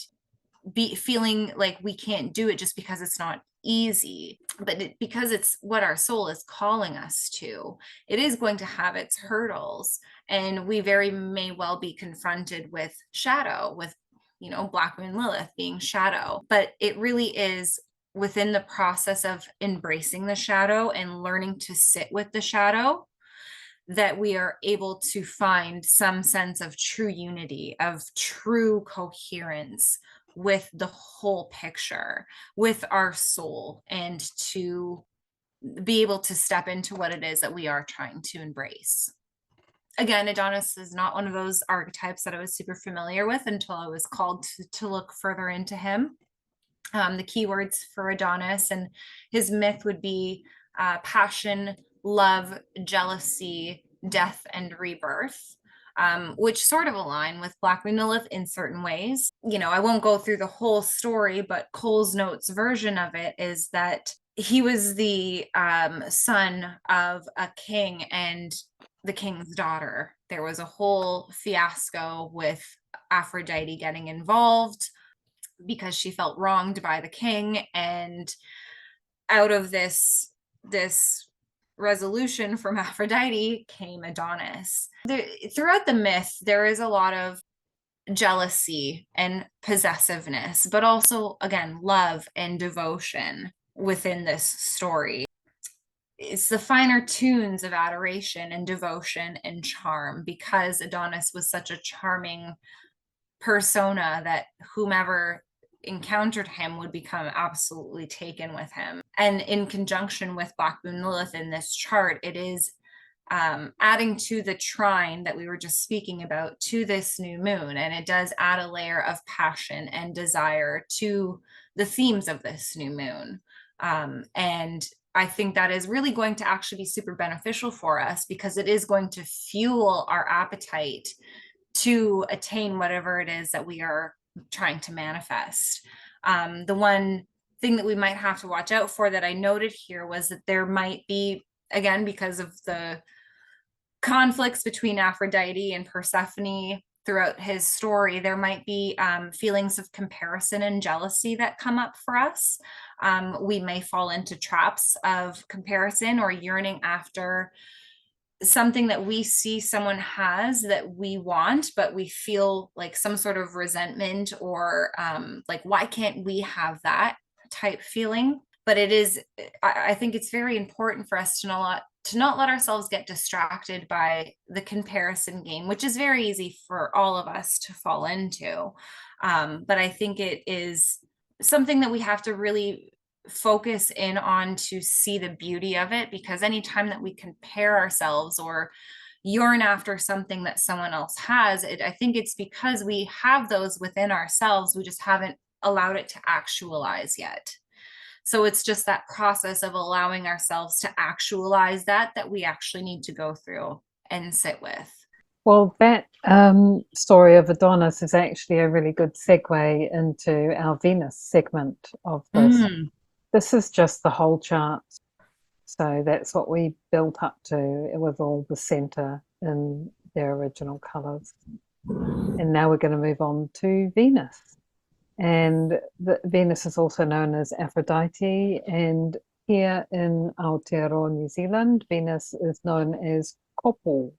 Speaker 2: be feeling like we can't do it just because it's not easy, but because it's what our soul is calling us to. It is going to have its hurdles, and we very may well be confronted with shadow, with, you know, Black Moon Lilith being shadow. But it really is within the process of embracing the shadow and learning to sit with the shadow that we are able to find some sense of true unity, of true coherence with the whole picture, with our soul, and to be able to step into what it is that we are trying to embrace. Again, Adonis is not one of those archetypes that I was super familiar with until I was called to look further into him. The keywords for Adonis and his myth would be passion, love, jealousy, death, and rebirth. Which sort of align with Black Moon Lilith in certain ways. You know, I won't go through the whole story, but Cole's Notes version of it is that he was the son of a king and the king's daughter. There was a whole fiasco with Aphrodite getting involved because she felt wronged by the king, and out of this resolution from Aphrodite came Adonis. Throughout the myth, there is a lot of jealousy and possessiveness, but also, again, love and devotion within this story. It's the finer tunes of adoration and devotion and charm, because Adonis was such a charming persona that whomever encountered him would become absolutely taken with him. And in conjunction with Black Moon Lilith in this chart, it is adding to the trine that we were just speaking about to this new moon. And it does add a layer of passion and desire to the themes of this new moon. And I think that is really going to actually be super beneficial for us, because it is going to fuel our appetite to attain whatever it is that we are trying to manifest. The one thing that we might have to watch out for that I noted here was that there might be, again, because of the conflicts between Aphrodite and Persephone throughout his story, there might be feelings of comparison and jealousy that come up for us. We may fall into traps of comparison or yearning after something that we see someone has that we want, but we feel like some sort of resentment or like, why can't we have that type feeling? But it is, I think it's very important for us to not let ourselves get distracted by the comparison game, which is very easy for all of us to fall into. But I think it is something that we have to really focus in on to see the beauty of it, because anytime that we compare ourselves or yearn after something that someone else has, I think it's because we have those within ourselves. We just haven't allowed it to actualize yet. So it's just that process of allowing ourselves to actualize that we actually need to go through and sit with.
Speaker 1: Well, that story of Adonis is actually a really good segue into our Venus segment of this. This is just the whole chart. So that's what we built up to with all the center in their original colors. And now we're going to move on to Venus. And Venus is also known as Aphrodite. And here in Aotearoa, New Zealand, Venus is known as Kopo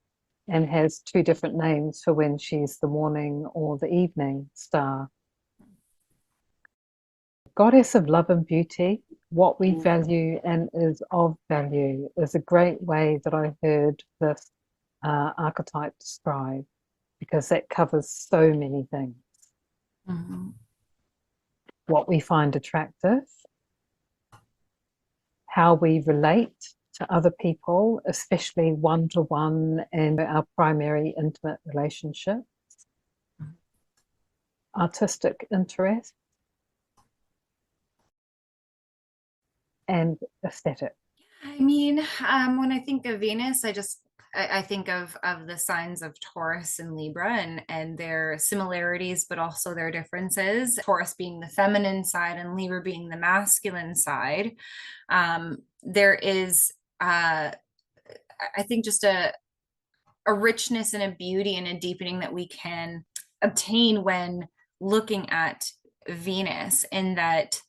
Speaker 1: and has two different names for when she's the morning or the evening star. Goddess of love and beauty, what we value and is of value, is a great way that I heard this archetype described, because that covers so many things. What we find attractive, how we relate to other people, especially one-to-one and our primary intimate relationships, artistic interest, and aesthetic.
Speaker 2: I mean, when I think of Venus, I just I think of the signs of Taurus and Libra and their similarities, but also their differences. Taurus being the feminine side and Libra being the masculine side. There is, I think, just a richness and a beauty and a deepening that we can obtain when looking at Venus, in that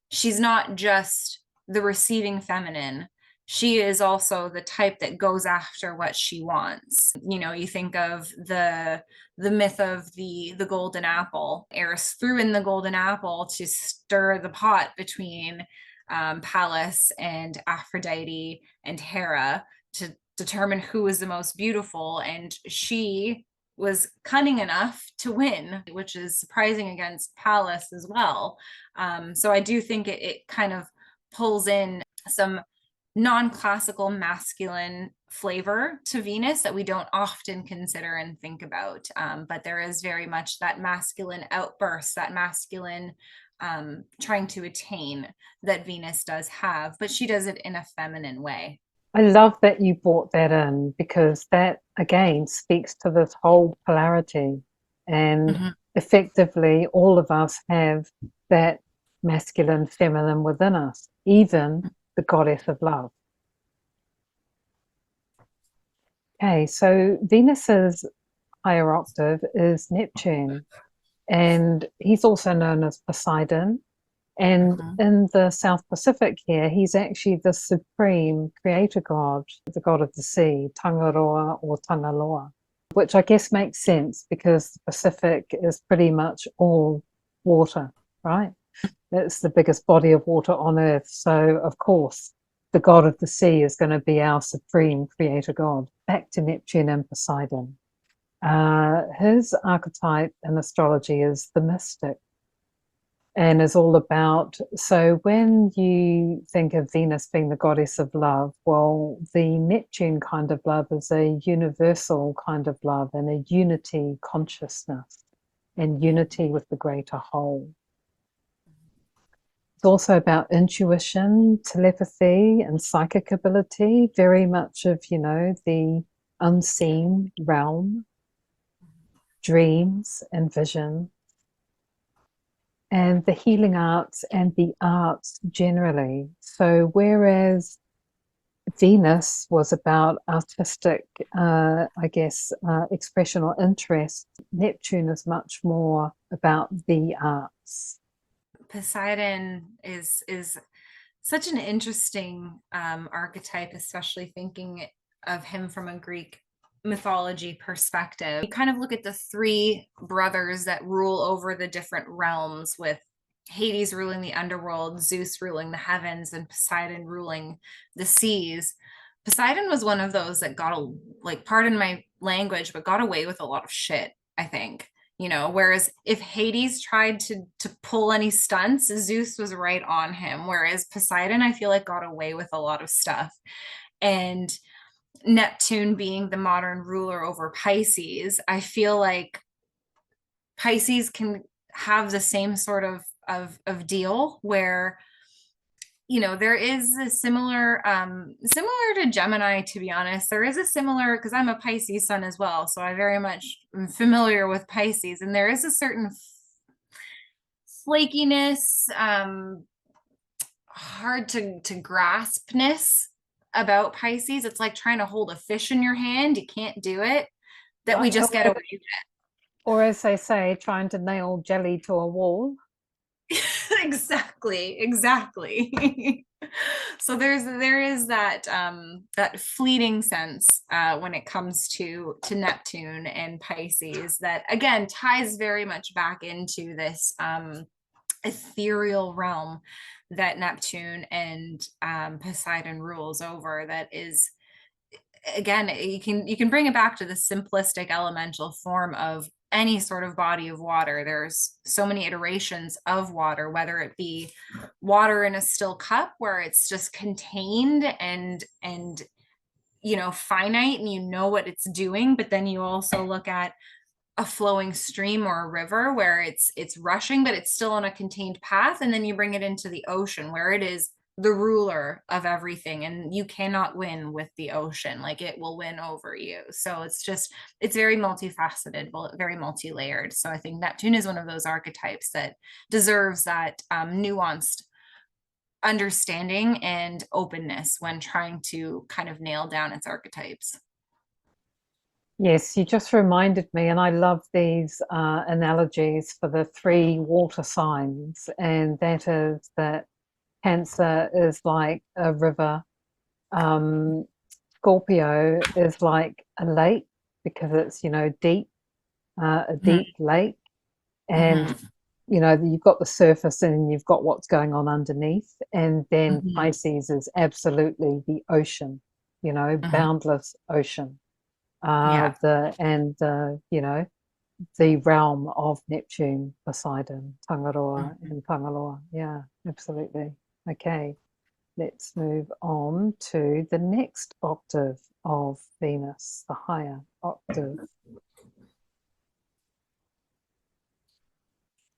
Speaker 2: she's not just the receiving feminine, she is also the type that goes after what she wants. You know, you think of the myth of the golden apple. Eris threw in the golden apple to stir the pot between Pallas and Aphrodite and Hera to determine who was the most beautiful, and she was cunning enough to win, which is surprising against Pallas as well. So I do think it kind of pulls in some non-classical masculine flavor to Venus that we don't often consider and think about. But there is very much that masculine outburst, that masculine trying to attain that Venus does have, but she does it in a feminine way.
Speaker 1: I love that you brought that in, because that again speaks to this whole polarity. And effectively, all of us have that masculine, feminine within us, even the goddess of love. Okay, so Venus's higher octave is Neptune, and he's also known as Poseidon. And in the South Pacific here, he's actually the supreme creator god, the god of the sea, Tangaroa or Tangaloa, which I guess makes sense because the Pacific is pretty much all water, right? It's the biggest body of water on Earth. So, of course, the god of the sea is going to be our supreme creator god. Back to Neptune and Poseidon. His archetype in astrology is the mystic, and is all about, so when you think of Venus being the goddess of love, well, the Neptune kind of love is a universal kind of love and a unity consciousness and unity with the greater whole. It's also about intuition, telepathy, and psychic ability, very much of, you know, the unseen realm, dreams and vision, and the healing arts and the arts generally. So whereas Venus was about artistic, expression or interest, Neptune is much more about the arts.
Speaker 2: Poseidon is such an interesting archetype, especially thinking of him from a Greek mythology perspective. You kind of look at the three brothers that rule over the different realms, with Hades ruling the underworld, Zeus ruling the heavens, and Poseidon ruling the seas. Poseidon was one of those that got pardon my language, but got away with a lot of shit, I think. You know, whereas if Hades tried to pull any stunts, Zeus was right on him. Whereas Poseidon, I feel like, got away with a lot of stuff. And Neptune being the modern ruler over Pisces, I feel like Pisces can have the same sort of deal where, you know, there is a similar to Gemini, to be honest. There is a similar, because I'm a Pisces sun as well, so I very much am familiar with Pisces, and there is a certain flakiness, hard to graspness about Pisces. It's like trying to hold a fish in your hand. You can't do it. That we just get away with it.
Speaker 1: Or as they say, trying to nail jelly to a wall.
Speaker 2: Exactly. So there is that that fleeting sense when it comes to Neptune and Pisces, that again ties very much back into this ethereal realm that Neptune and Poseidon rules over. That is, again, you can bring it back to the simplistic elemental form of any sort of body of water. There's so many iterations of water, whether it be water in a still cup where it's just contained and you know, finite, and you know what it's doing, but then you also look at a flowing stream or a river where it's rushing, but it's still on a contained path, and then you bring it into the ocean where it is the ruler of everything, and you cannot win with the ocean. Like, it will win over you. So it's very multifaceted, very multi-layered. So I think Neptune is one of those archetypes that deserves that nuanced understanding and openness when trying to kind of nail down its archetypes.
Speaker 1: Yes, you just reminded me, and I love these analogies for the 3 water signs, and that is that Cancer is like a river, Scorpio is like a lake because it's, deep, a deep lake, and you've got the surface and you've got what's going on underneath, and then Pisces is absolutely the ocean, boundless ocean. The realm of Neptune, Poseidon, Tangaroa, and Pangaloa. Yeah, absolutely. Okay, let's move on to the next octave of Venus, the higher octave,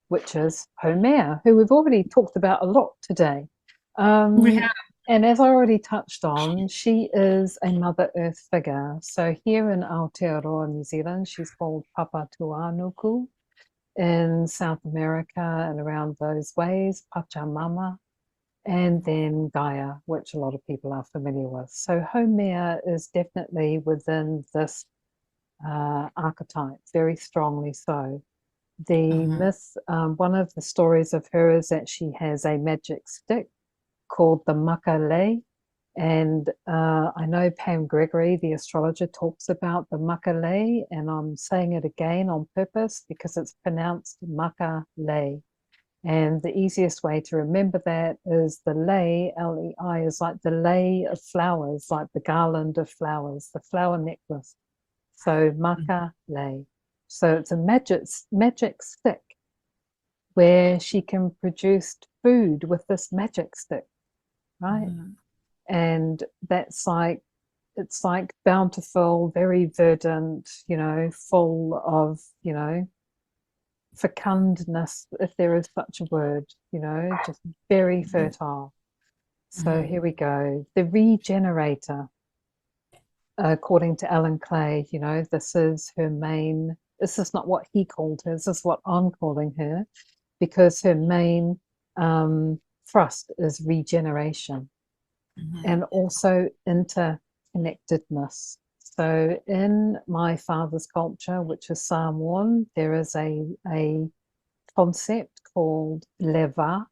Speaker 1: which is Haumea, who we've already talked about a lot today. And as I already touched on, she is a Mother Earth figure. So here in Aotearoa, New Zealand, she's called Papatuanuku. In South America and around those ways, Pachamama, and then Gaia, which a lot of people are familiar with. So Haumea is definitely within this archetype, very strongly so. The myth, one of the stories of her is that she has a magic stick called the Makale. And I know Pam Gregory, the astrologer, talks about the Makale, and I'm saying it again on purpose because it's pronounced Makale. And the easiest way to remember that is the lei, L-E-I, is like the lei of flowers, like the garland of flowers, the flower necklace. So Makale. So it's a magic stick where she can produce food with this magic stick, right? And it's like bountiful, very verdant, full of, fecundness, if there is such a word, just very fertile. So here we go. The regenerator, according to Alan Clay, this is her main, this is not what he called her, this is what I'm calling her, because her main thrust is regeneration. And also interconnectedness. So in my father's culture, which is Samoan, there is a concept called leva.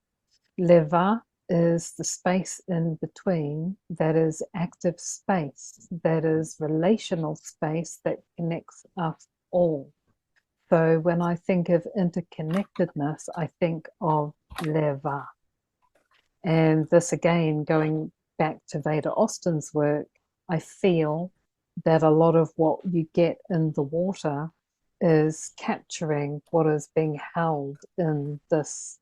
Speaker 1: Leva is the space in between that is active space, that is relational space that connects us all. So when I think of interconnectedness, I think of leva. And this again, going back to Veda Austin's work, I feel that a lot of what you get in the water is capturing what is being held in this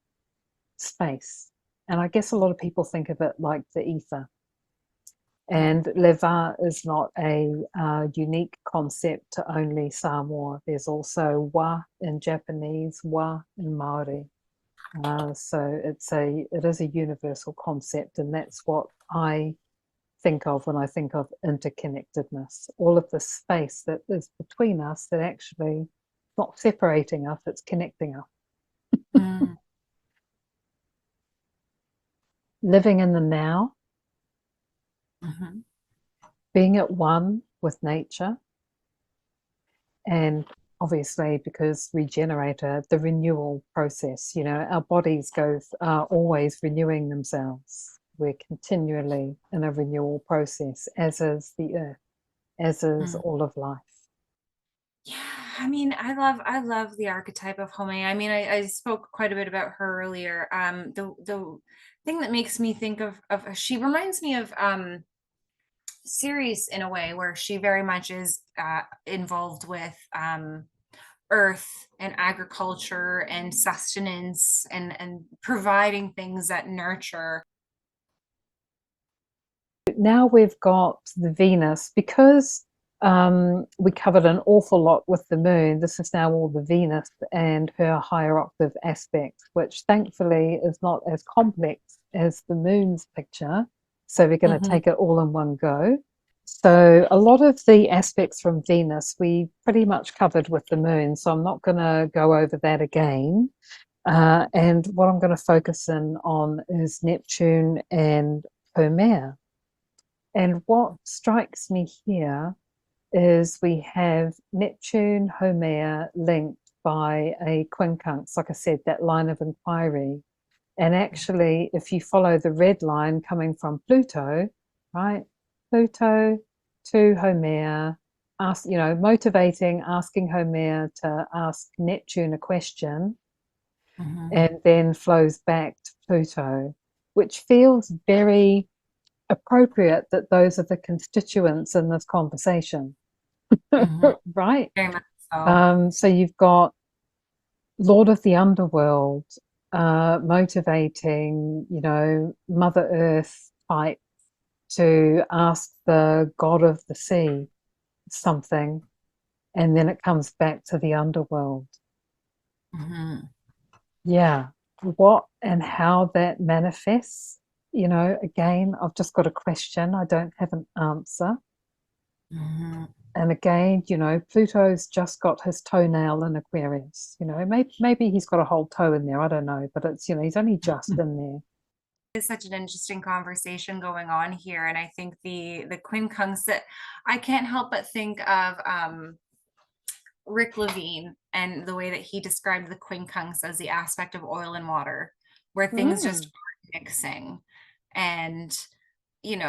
Speaker 1: space. And I guess a lot of people think of it like the ether. And leva is not a unique concept to only Samoa. There's also wa in Japanese, wa in Maori. So it is a universal concept, and that's what I think of when I think of interconnectedness. All of the space that is between us that actually not separating us, it's connecting us. Living in the now, being at one with nature, and obviously because regenerator, the renewal process, our bodies are always renewing themselves. We're continually in a renewal process, as is the earth, as is all of life.
Speaker 2: Yeah, I mean, I love the archetype of Haumea. I mean, I spoke quite a bit about her earlier. The thing that makes me think of she reminds me of Ceres in a way, where she very much is involved with earth and agriculture and sustenance and providing things that nurture.
Speaker 1: Now we've got the Venus, because we covered an awful lot with the moon. This is now all the Venus and her higher octave aspect, which thankfully is not as complex as the moon's picture. So we're going to take it all in one go. So a lot of the aspects from Venus we pretty much covered with the moon, so I'm not going to go over that again. And what I'm going to focus in on is Neptune and Haumea. And what strikes me here is we have Neptune, Haumea linked by a quincunx, like I said, that line of inquiry. And actually, if you follow the red line coming from Pluto, right? Pluto to Haumea, motivating, asking Haumea to ask Neptune a question, and then flows back to Pluto, which feels very appropriate that those are the constituents in this conversation. Right?
Speaker 2: Very much so.
Speaker 1: So you've got Lord of the Underworld motivating, Mother Earth type to ask the god of the sea something, and then it comes back to the underworld. Yeah. What and how that manifests, again, I've just got a question. I don't have an answer. And again, Pluto's just got his toenail in Aquarius. Maybe he's got a whole toe in there. I don't know, but it's he's only just in there.
Speaker 2: It's such an interesting conversation going on here, and I think the quincunx that I can't help but think of Rick Levine and the way that he described the quincunx as the aspect of oil and water, where things just aren't mixing, and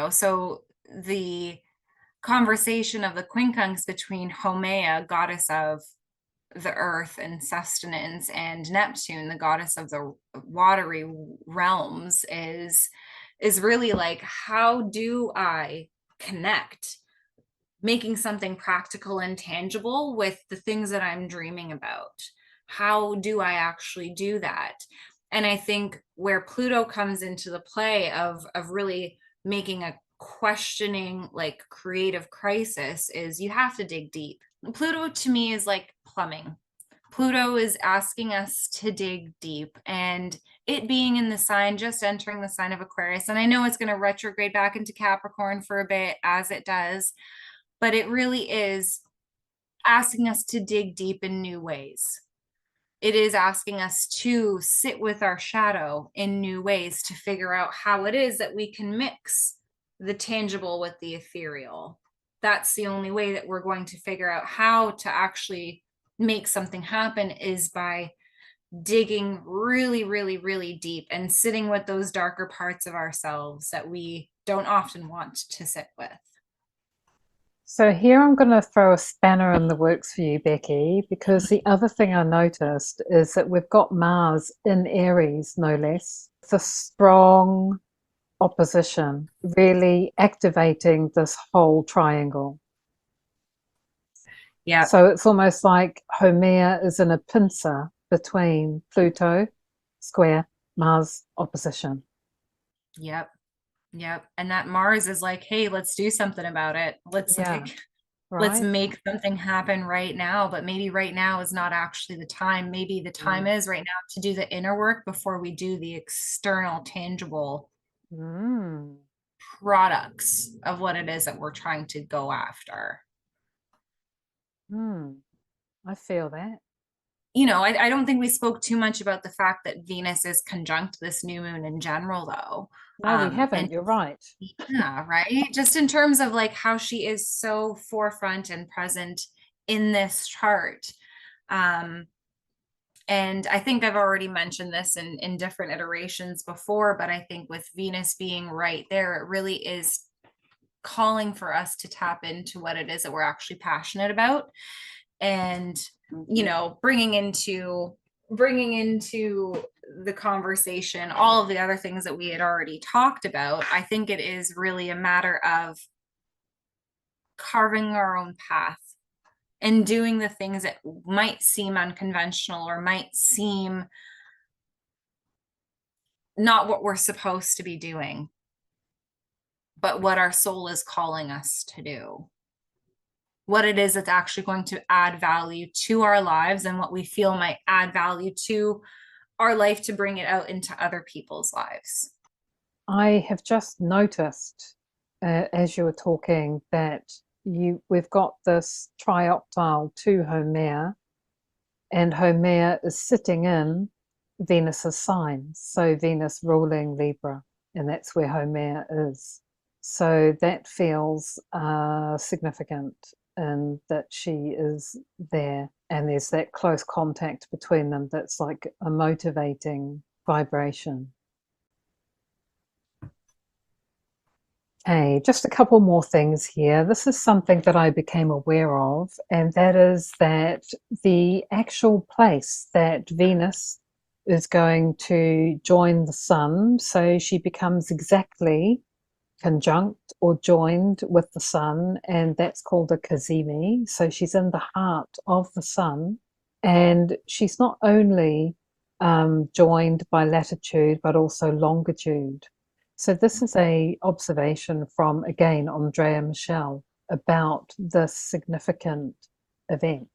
Speaker 2: so the conversation of the quincunx between Haumea, goddess of the earth and sustenance, and Neptune, the goddess of the watery realms, is really like, how do I connect making something practical and tangible with the things that I'm dreaming about? How do I actually do that? And I think where Pluto comes into the play of really making a questioning, like, creative crisis is you have to dig deep. Pluto to me is like plumbing. Pluto is asking us to dig deep, and it being in the sign, just entering the sign of Aquarius. And I know it's going to retrograde back into Capricorn for a bit, as it does, but it really is asking us to dig deep in new ways. It is asking us to sit with our shadow in new ways to figure out how it is that we can mix the tangible with the ethereal. That's the only way that we're going to figure out how to actually make something happen, is by digging really, really, really deep and sitting with those darker parts of ourselves that we don't often want to sit with.
Speaker 1: So here I'm going to throw a spanner in the works for you, Becky, because the other thing I noticed is that we've got Mars in Aries, no less. It's a strong opposition, really activating this whole triangle.
Speaker 2: Yeah.
Speaker 1: So it's almost like Haumea is in a pincer between Pluto, square, Mars, opposition.
Speaker 2: Yep. Yep. And that Mars is like, hey, let's do something about it. Let's let's make something happen right now. But maybe right now is not actually the time. Maybe the time is right now to do the inner work before we do the external, tangible products of what it is that we're trying to go after.
Speaker 1: I feel that.
Speaker 2: I don't think we spoke too much about the fact that Venus is conjunct this new moon in general, though.
Speaker 1: No, we haven't.
Speaker 2: And
Speaker 1: you're right.
Speaker 2: yeah, right. Just in terms of like how she is so forefront and present in this chart. And I think I've already mentioned this in different iterations before, but I think with Venus being right there, it really is calling for us to tap into what it is that we're actually passionate about. And bringing into the conversation all of the other things that we had already talked about. I think it is really a matter of carving our own path and doing the things that might seem unconventional or might seem not what we're supposed to be doing, but what our soul is calling us to do. what it is that's actually going to add value to our lives and what we feel might add value to our life to bring it out into other people's lives.
Speaker 1: I have just noticed as you were talking that we've got this trioctile to Haumea, and Haumea is sitting in Venus's signs. So Venus ruling Libra, and that's where Haumea is. So that feels significant in that she is there, and there's that close contact between them that's like a motivating vibration. Okay, just a couple more things here. This is something that I became aware of, and that is that the actual place that Venus is going to join the sun, so she becomes exactly conjunct or joined with the sun, and that's called a cazimi. So she's in the heart of the sun, and she's not only joined by latitude, but also longitude. So this is a observation from, again, Andrea Michel about this significant event.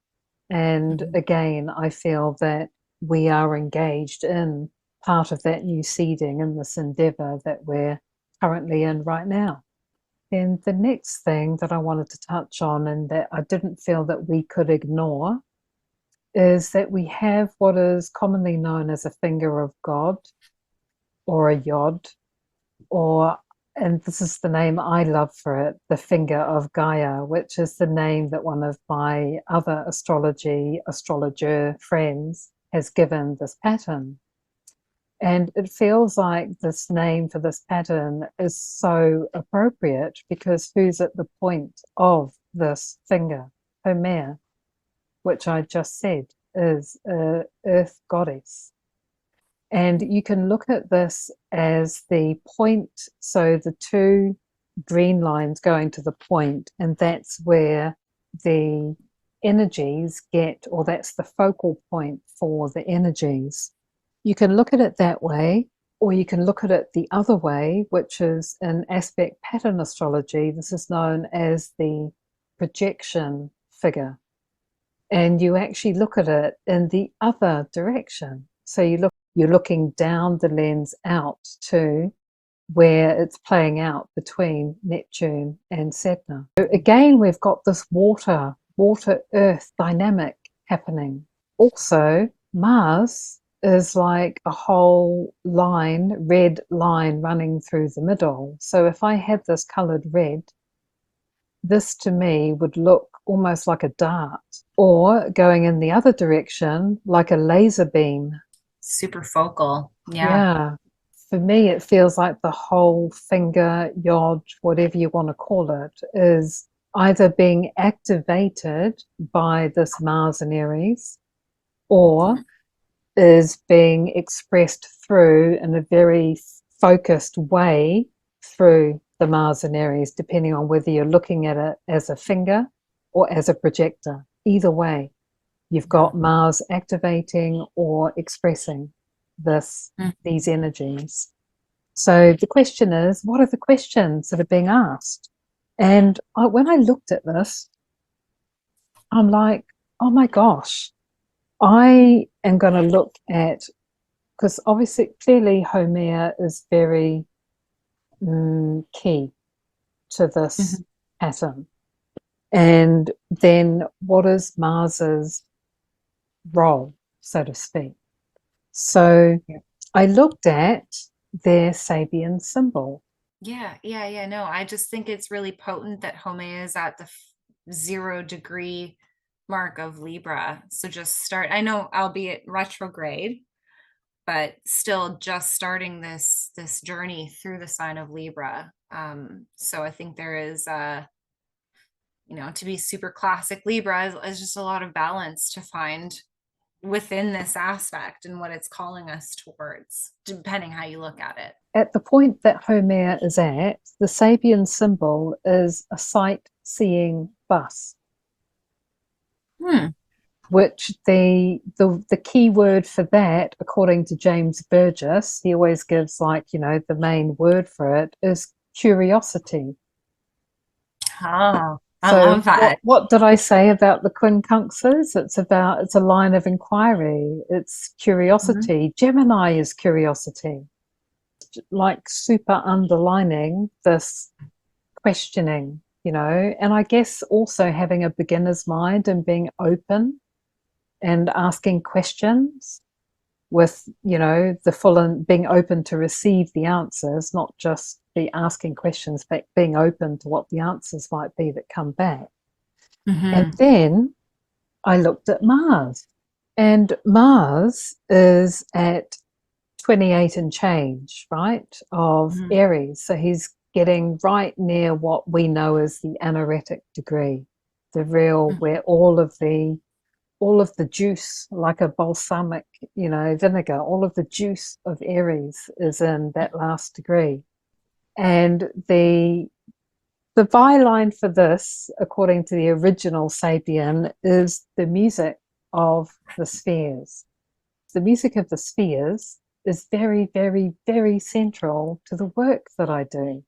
Speaker 1: And again, I feel that we are engaged in part of that new seeding in this endeavor that we're currently in right now. And the next thing that I wanted to touch on, and that I didn't feel that we could ignore, is that we have what is commonly known as a finger of God, or a yod, or, and this is the name I love for it, the finger of Gaia, which is the name that one of my other astrologer friends has given this pattern. And it feels like this name for this pattern is so appropriate because who's at the point of this finger? Haumea, which I just said is an earth goddess. And you can look at this as the point, so the two green lines going to the point, and that's where the energies get, or that's the focal point for the energies. You can look at it that way, or you can look at it the other way, which is in aspect pattern astrology. This is known as the projection figure. And you actually look at it in the other direction. So you're looking down the lens out to where it's playing out between Neptune and Sedna. So again, we've got this water earth dynamic happening. Also, Mars is like a whole line, red line running through the middle. So if I had this colored red, this to me would look almost like a dart, or going in the other direction like a laser beam.
Speaker 2: Super focal.
Speaker 1: Yeah. For me, it feels like the whole finger, yod, whatever you want to call it, is either being activated by this Mars and Aries, or is being expressed through in a very focused way through the Mars and Aries, depending on whether you're looking at it as a finger or as a projector. Either way, you've got Mars activating or expressing these energies. So the question is, what are the questions that are being asked? And when I looked at this, I'm like, oh my gosh, I am going to look at, because obviously, clearly Haumea is very key to this pattern. And then what is Mars's role, so to speak? So I looked at their Sabian symbol.
Speaker 2: No, I just think it's really potent that Haumea is at the 0 degree mark of Libra. So just start, I know, albeit retrograde, but still just starting this journey through the sign of Libra. So I think there is to be super classic Libra is just a lot of balance to find within this aspect and what it's calling us towards, depending how you look at it.
Speaker 1: At the point that Haumea is at, the Sabian symbol is a sight-seeing bus. Which the key word for that, according to James Burgess, he always gives the main word for it is curiosity.
Speaker 2: I
Speaker 1: So
Speaker 2: love that.
Speaker 1: what did I say about the quincunxes? It's a line of inquiry. It's
Speaker 2: Mhm.
Speaker 1: curiosity. Gemini is curiosity, like super underlining this questioning, and I guess also having a beginner's mind and being open and asking questions with, the full and being open to receive the answers, not just be asking questions, but being open to what the answers might be that come back. And
Speaker 2: Mhm.
Speaker 1: then I looked at Mars, and Mars is at 28 and change, right, of
Speaker 2: Mhm.
Speaker 1: Aries. So he's getting right near what we know as the anaretic degree, the real,
Speaker 2: Mhm.
Speaker 1: where all of the juice, like a balsamic, vinegar, all of the juice of Aries is in that last degree. And the byline for this, according to the original Sapien, is the music of the spheres. The music of the spheres is very, very, very central to the work that I do.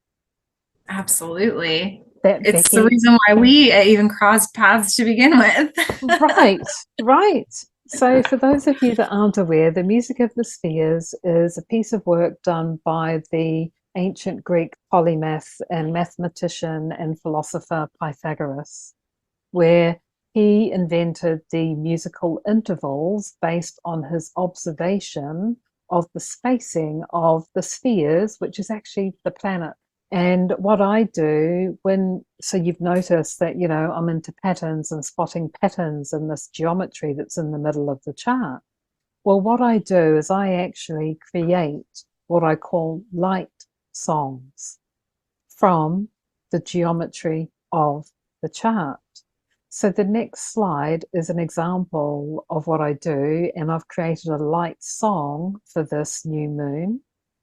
Speaker 2: Absolutely.
Speaker 1: That
Speaker 2: It's the
Speaker 1: Becky,
Speaker 2: reason why we even crossed paths to begin with.
Speaker 1: right, right. So, for those of you that aren't aware, the music of the spheres is a piece of work done by the ancient Greek polymath and mathematician and philosopher Pythagoras, where he invented the musical intervals based on his observation of the spacing of the spheres, which is actually the planet. And what I do so you've noticed that, I'm into patterns and spotting patterns in this geometry that's in the middle of the chart. Well, what I do is I actually create what I call light songs from the geometry of the chart. So the next slide is an example of what I do, and I've created a light song for this new moon,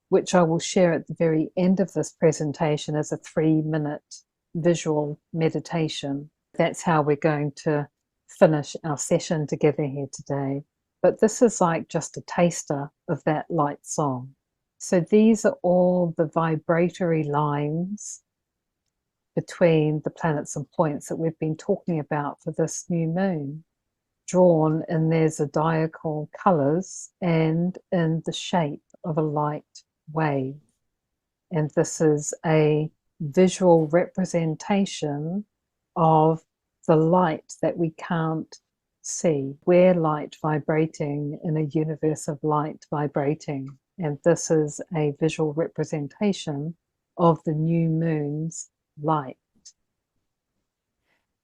Speaker 1: which I will share at the very end of this presentation as a 3-minute visual meditation. That's how we're going to finish our session together here today. But this is like just a taster of that light song. So these are all the vibratory lines between the planets and points that we've been talking about for this new moon, drawn in their zodiacal colors and in the shape of a light wave. And this is a visual representation of the light that we can't see. We're light vibrating in a universe of light vibrating. And this is a visual representation of the new moon's light.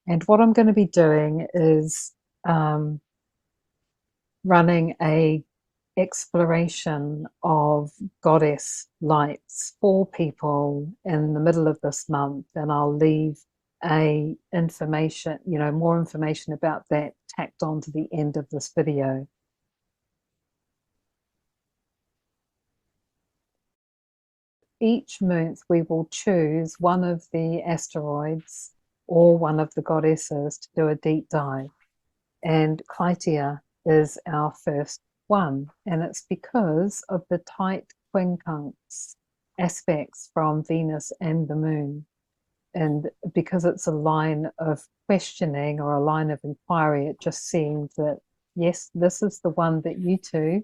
Speaker 1: And what I'm going to be doing is running a exploration of goddess lights for people in the middle of this month, and I'll leave more information about that tacked on to the end of this video. Each month we will choose one of the asteroids or one of the goddesses to do a deep dive, and Klytia is our first one, and it's because of the tight quincunx aspects from Venus and the moon, and because it's a line of questioning or a line of inquiry, it just seemed that yes, this is the one that you two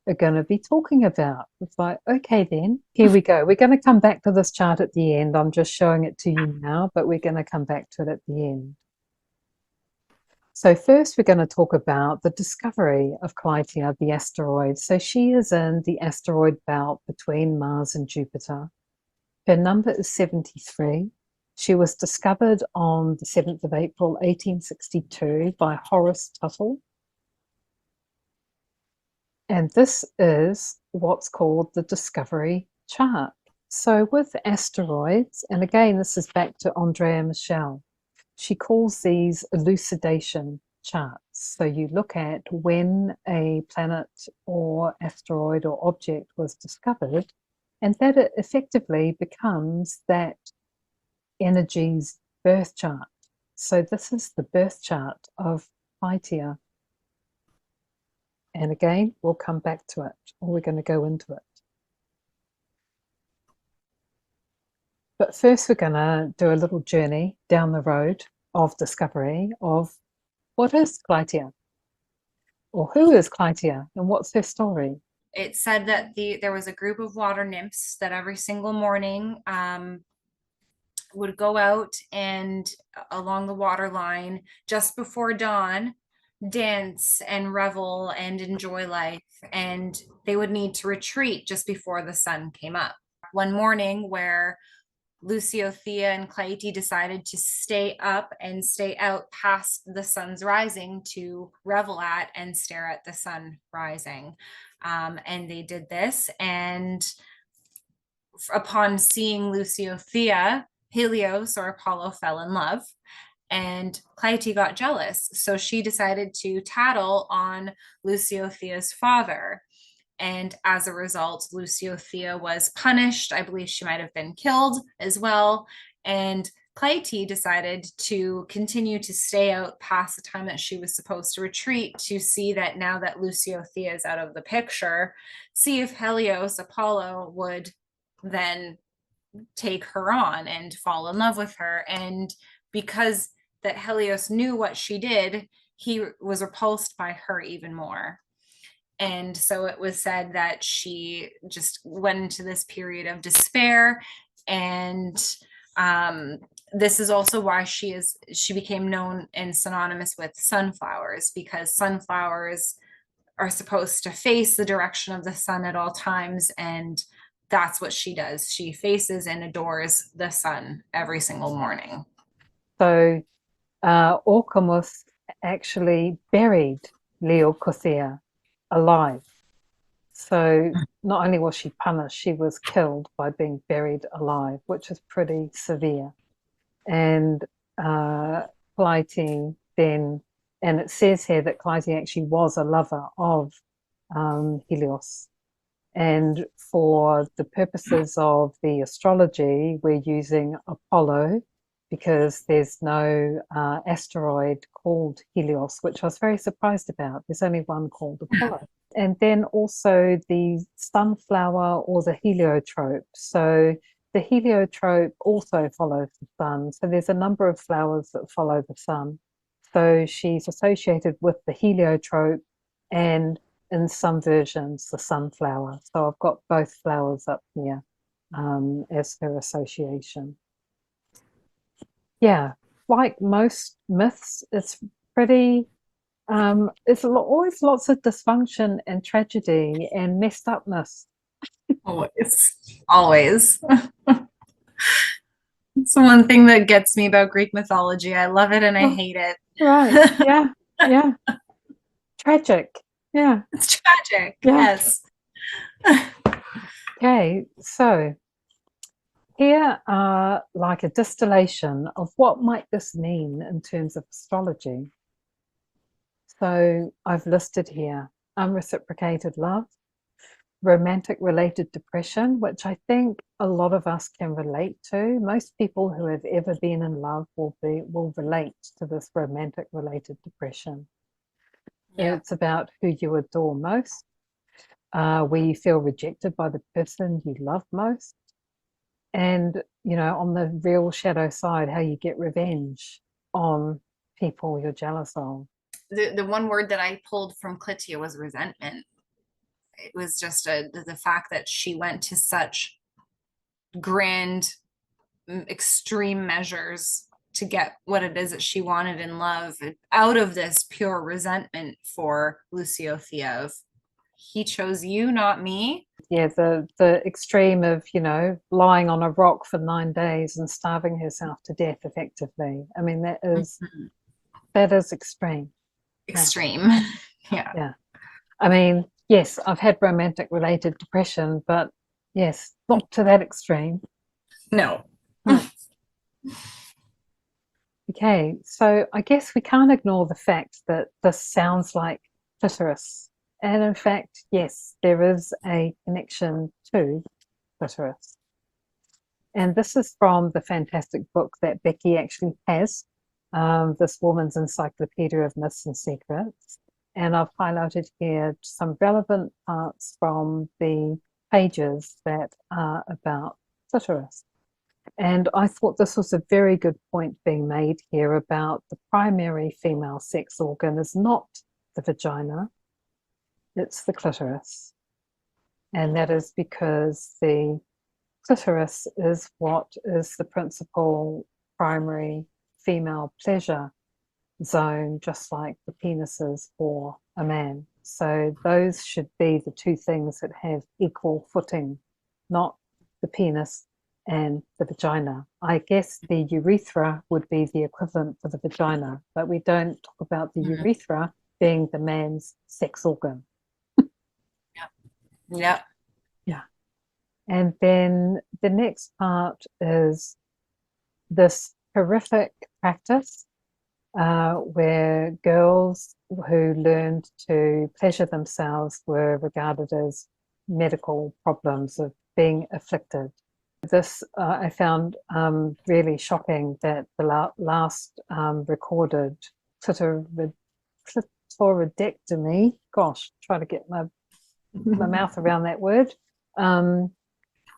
Speaker 1: are going to be talking about. It's like, okay, then here we go. We're going to come back to this chart at the end. I'm just showing it to you now, but we're going to come back to it at the end. So first we're going to talk about the discovery of Klytia, the asteroid. So she is in the asteroid belt between Mars and Jupiter. Her number is 73. She was discovered on the 7th of April, 1862 by Horace Tuttle. And this is what's called the discovery chart. So with asteroids, and again, this is back to Andrea Michel, she calls these elucidation charts. So you look at when a planet or asteroid or object was discovered, and that it effectively becomes that energy's birth chart. So this is the birth chart of Klytia. And again, we'll come back to it, or we're going to go into it. But first, we're going to do a little journey down the road of discovery of what is Klytia, or who is Klytia, and what's her story.
Speaker 2: It said that there was a group of water nymphs that every single morning would go out and along the water line just before dawn, dance and revel and enjoy life, and they would need to retreat just before the sun came up. One morning where Luciothea and Clytie decided to stay up and stay out past the sun's rising to revel at and stare at the sun rising. And they did this, and upon seeing Luciothea, Helios or Apollo fell in love, and Clytie got jealous. So she decided to tattle on Luciothea's father. And as a result, Luciothea was punished. I believe she might have been killed as well. And Clytie decided to continue to stay out past the time that she was supposed to retreat, to see that now that Luciothea is out of the picture, see if Helios, Apollo, would then take her on and fall in love with her. And because that Helios knew what she did, he was repulsed by her even more. And so it was said that she just went into this period of despair. And this is also why she became known and synonymous with sunflowers, because sunflowers are supposed to face the direction of the sun at all times. And that's what she does. She faces and adores the sun every single morning.
Speaker 1: So Orcamus actually buried Leucothea alive. So not only was she punished, she was killed by being buried alive, which is pretty severe. And Clytie then, and it says here that Clytie actually was a lover of Helios. And for the purposes of the astrology, we're using Apollo because there's no asteroid called Helios, which I was very surprised about. There's only one called Apollo. And then also the sunflower or the heliotrope. So the heliotrope also follows the sun. So there's a number of flowers that follow the sun. So she's associated with the heliotrope and in some versions the sunflower. So I've got both flowers up here as her association. Yeah, like most myths, it's pretty, it's always lots of dysfunction and tragedy and messed upness.
Speaker 2: Always. It's one thing that gets me about Greek mythology. I love it and I hate it.
Speaker 1: Right, yeah, yeah. Tragic, yeah.
Speaker 2: It's tragic,
Speaker 1: yeah.
Speaker 2: Yes.
Speaker 1: Okay, so here are like a distillation of what might this mean in terms of astrology. So I've listed here unreciprocated love, romantic related depression, which I think a lot of us can relate to. Most people who have ever been in love will relate to this romantic related depression. Yeah. It's about who you adore most, where you feel rejected by the person you love most, and on the real shadow side, how you get revenge on people you're jealous of.
Speaker 2: The one word that I pulled from Klytia was resentment. It was just the fact that she went to such grand, extreme measures to get what it is that she wanted in love, out of this pure resentment for Luciothea of, he chose you, not me.
Speaker 1: Yeah, the extreme of, lying on a rock for 9 days and starving herself to death effectively. I mean, that is extreme.
Speaker 2: Extreme. Yeah.
Speaker 1: Yeah. I mean, yes, I've had romantic related depression, but yes, not to that extreme.
Speaker 2: No.
Speaker 1: Okay, so I guess we can't ignore the fact that this sounds like clitoris. And in fact, yes, there is a connection to clitoris. And this is from the fantastic book that Becky actually has, this Woman's Encyclopedia of Myths and Secrets. And I've highlighted here some relevant parts from the pages that are about clitoris. And I thought this was a very good point being made here about the primary female sex organ is not the vagina, it's the clitoris. And that is because the clitoris is what is the principal primary female pleasure zone, just like the penis is for a man. So those should be the two things that have equal footing, not the penis and the vagina. I guess the urethra would be the equivalent for the vagina, but we don't talk about the urethra being the man's sex organ.
Speaker 2: Yeah.
Speaker 1: Yeah. And then the next part is this horrific practice where girls who learned to pleasure themselves were regarded as medical problems of being afflicted. This I found really shocking that the last recorded clitoridectomy, gosh, try to get my mouth around that word,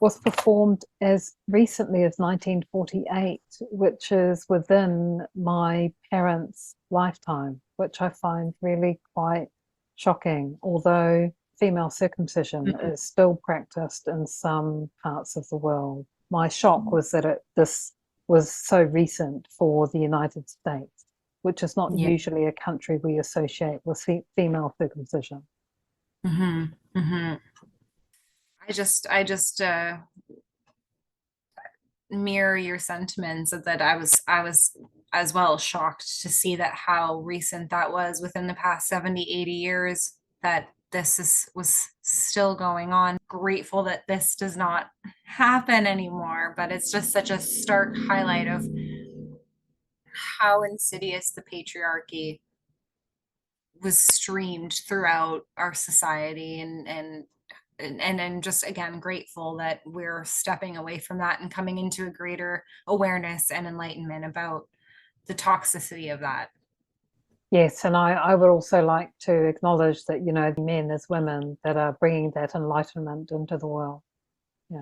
Speaker 1: was performed as recently as 1948, which is within my parents' lifetime, which I find really quite shocking, although female circumcision is still practiced in some parts of the world. My shock was that this was so recent for the United States, which is not usually a country we associate with female circumcision.
Speaker 2: I just mirror your sentiments that I was as well shocked to see that how recent that was within the past 70, 80 years that this was still going on. Grateful that this does not happen anymore, but it's just such a stark highlight of how insidious the patriarchy was streamed throughout our society, and just again grateful that we're stepping away from that and coming into a greater awareness and enlightenment about the toxicity of that.
Speaker 1: Yes, and I would also like to acknowledge that, men as women that are bringing that enlightenment into the world.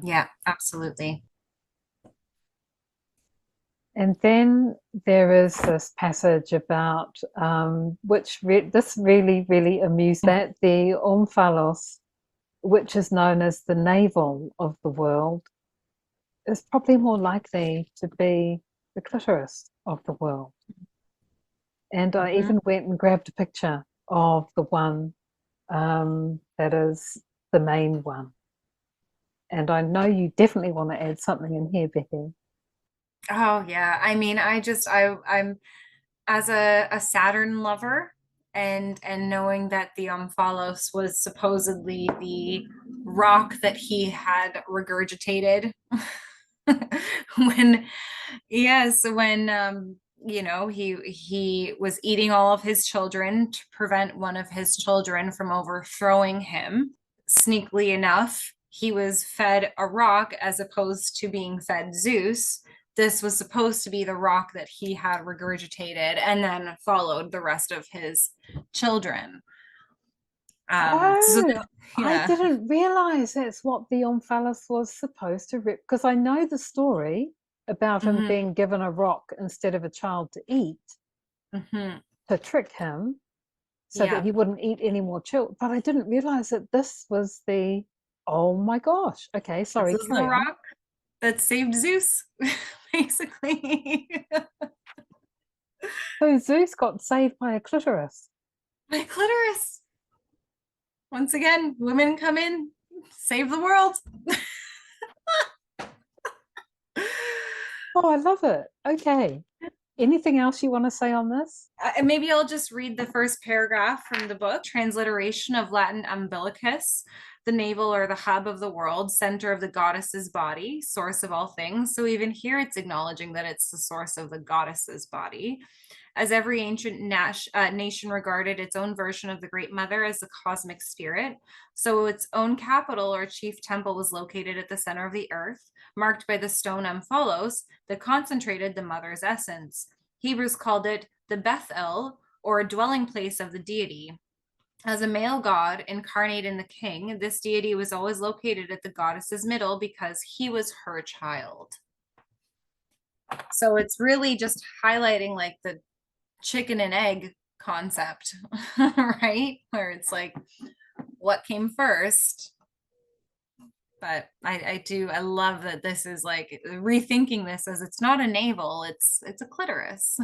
Speaker 2: Yeah, absolutely.
Speaker 1: And then there is this passage about, this really, really amused that the omphalos, which is known as the navel of the world, is probably more likely to be the clitoris of the world. And I even went and grabbed a picture of the one that is the main one. And I know you definitely want to add something in here, Becky.
Speaker 2: Oh yeah, I mean, I'm as a Saturn lover, and knowing that the omphalos was supposedly the rock that he had regurgitated when he was eating all of his children to prevent one of his children from overthrowing him. Sneakily enough, he was fed a rock as opposed to being fed Zeus. This was supposed to be the rock that he had regurgitated and then followed the rest of his children.
Speaker 1: I didn't realize that's what the omphalos was supposed to rip, because I know the story about him being given a rock instead of a child to eat to trick him so that he wouldn't eat any more children. But I didn't realize that this was the, oh my gosh. Okay, sorry.
Speaker 2: This is the rock that saved Zeus, basically.
Speaker 1: So Zeus got saved by a clitoris.
Speaker 2: My clitoris. Once again, women come in, save the world.
Speaker 1: Oh, I love it. Okay. Anything else you want to say on this?
Speaker 2: Maybe I'll just read the first paragraph from the book. Transliteration of Latin umbilicus, the navel or the hub of the world, center of the goddess's body, source of all things. So even here it's acknowledging that it's the source of the goddess's body. As every ancient nation regarded its own version of the Great Mother as the cosmic spirit, so its own capital or chief temple was located at the center of the earth, marked by the stone omphalos that concentrated the mother's essence. Hebrews called it the Bethel, or a dwelling place of the deity. As a male god incarnate in the king, this deity was always located at the goddess's middle because he was her child. So it's really just highlighting like the chicken and egg concept, right? Where it's like, what came first? But I love that this is like rethinking this as it's not a navel, it's a clitoris.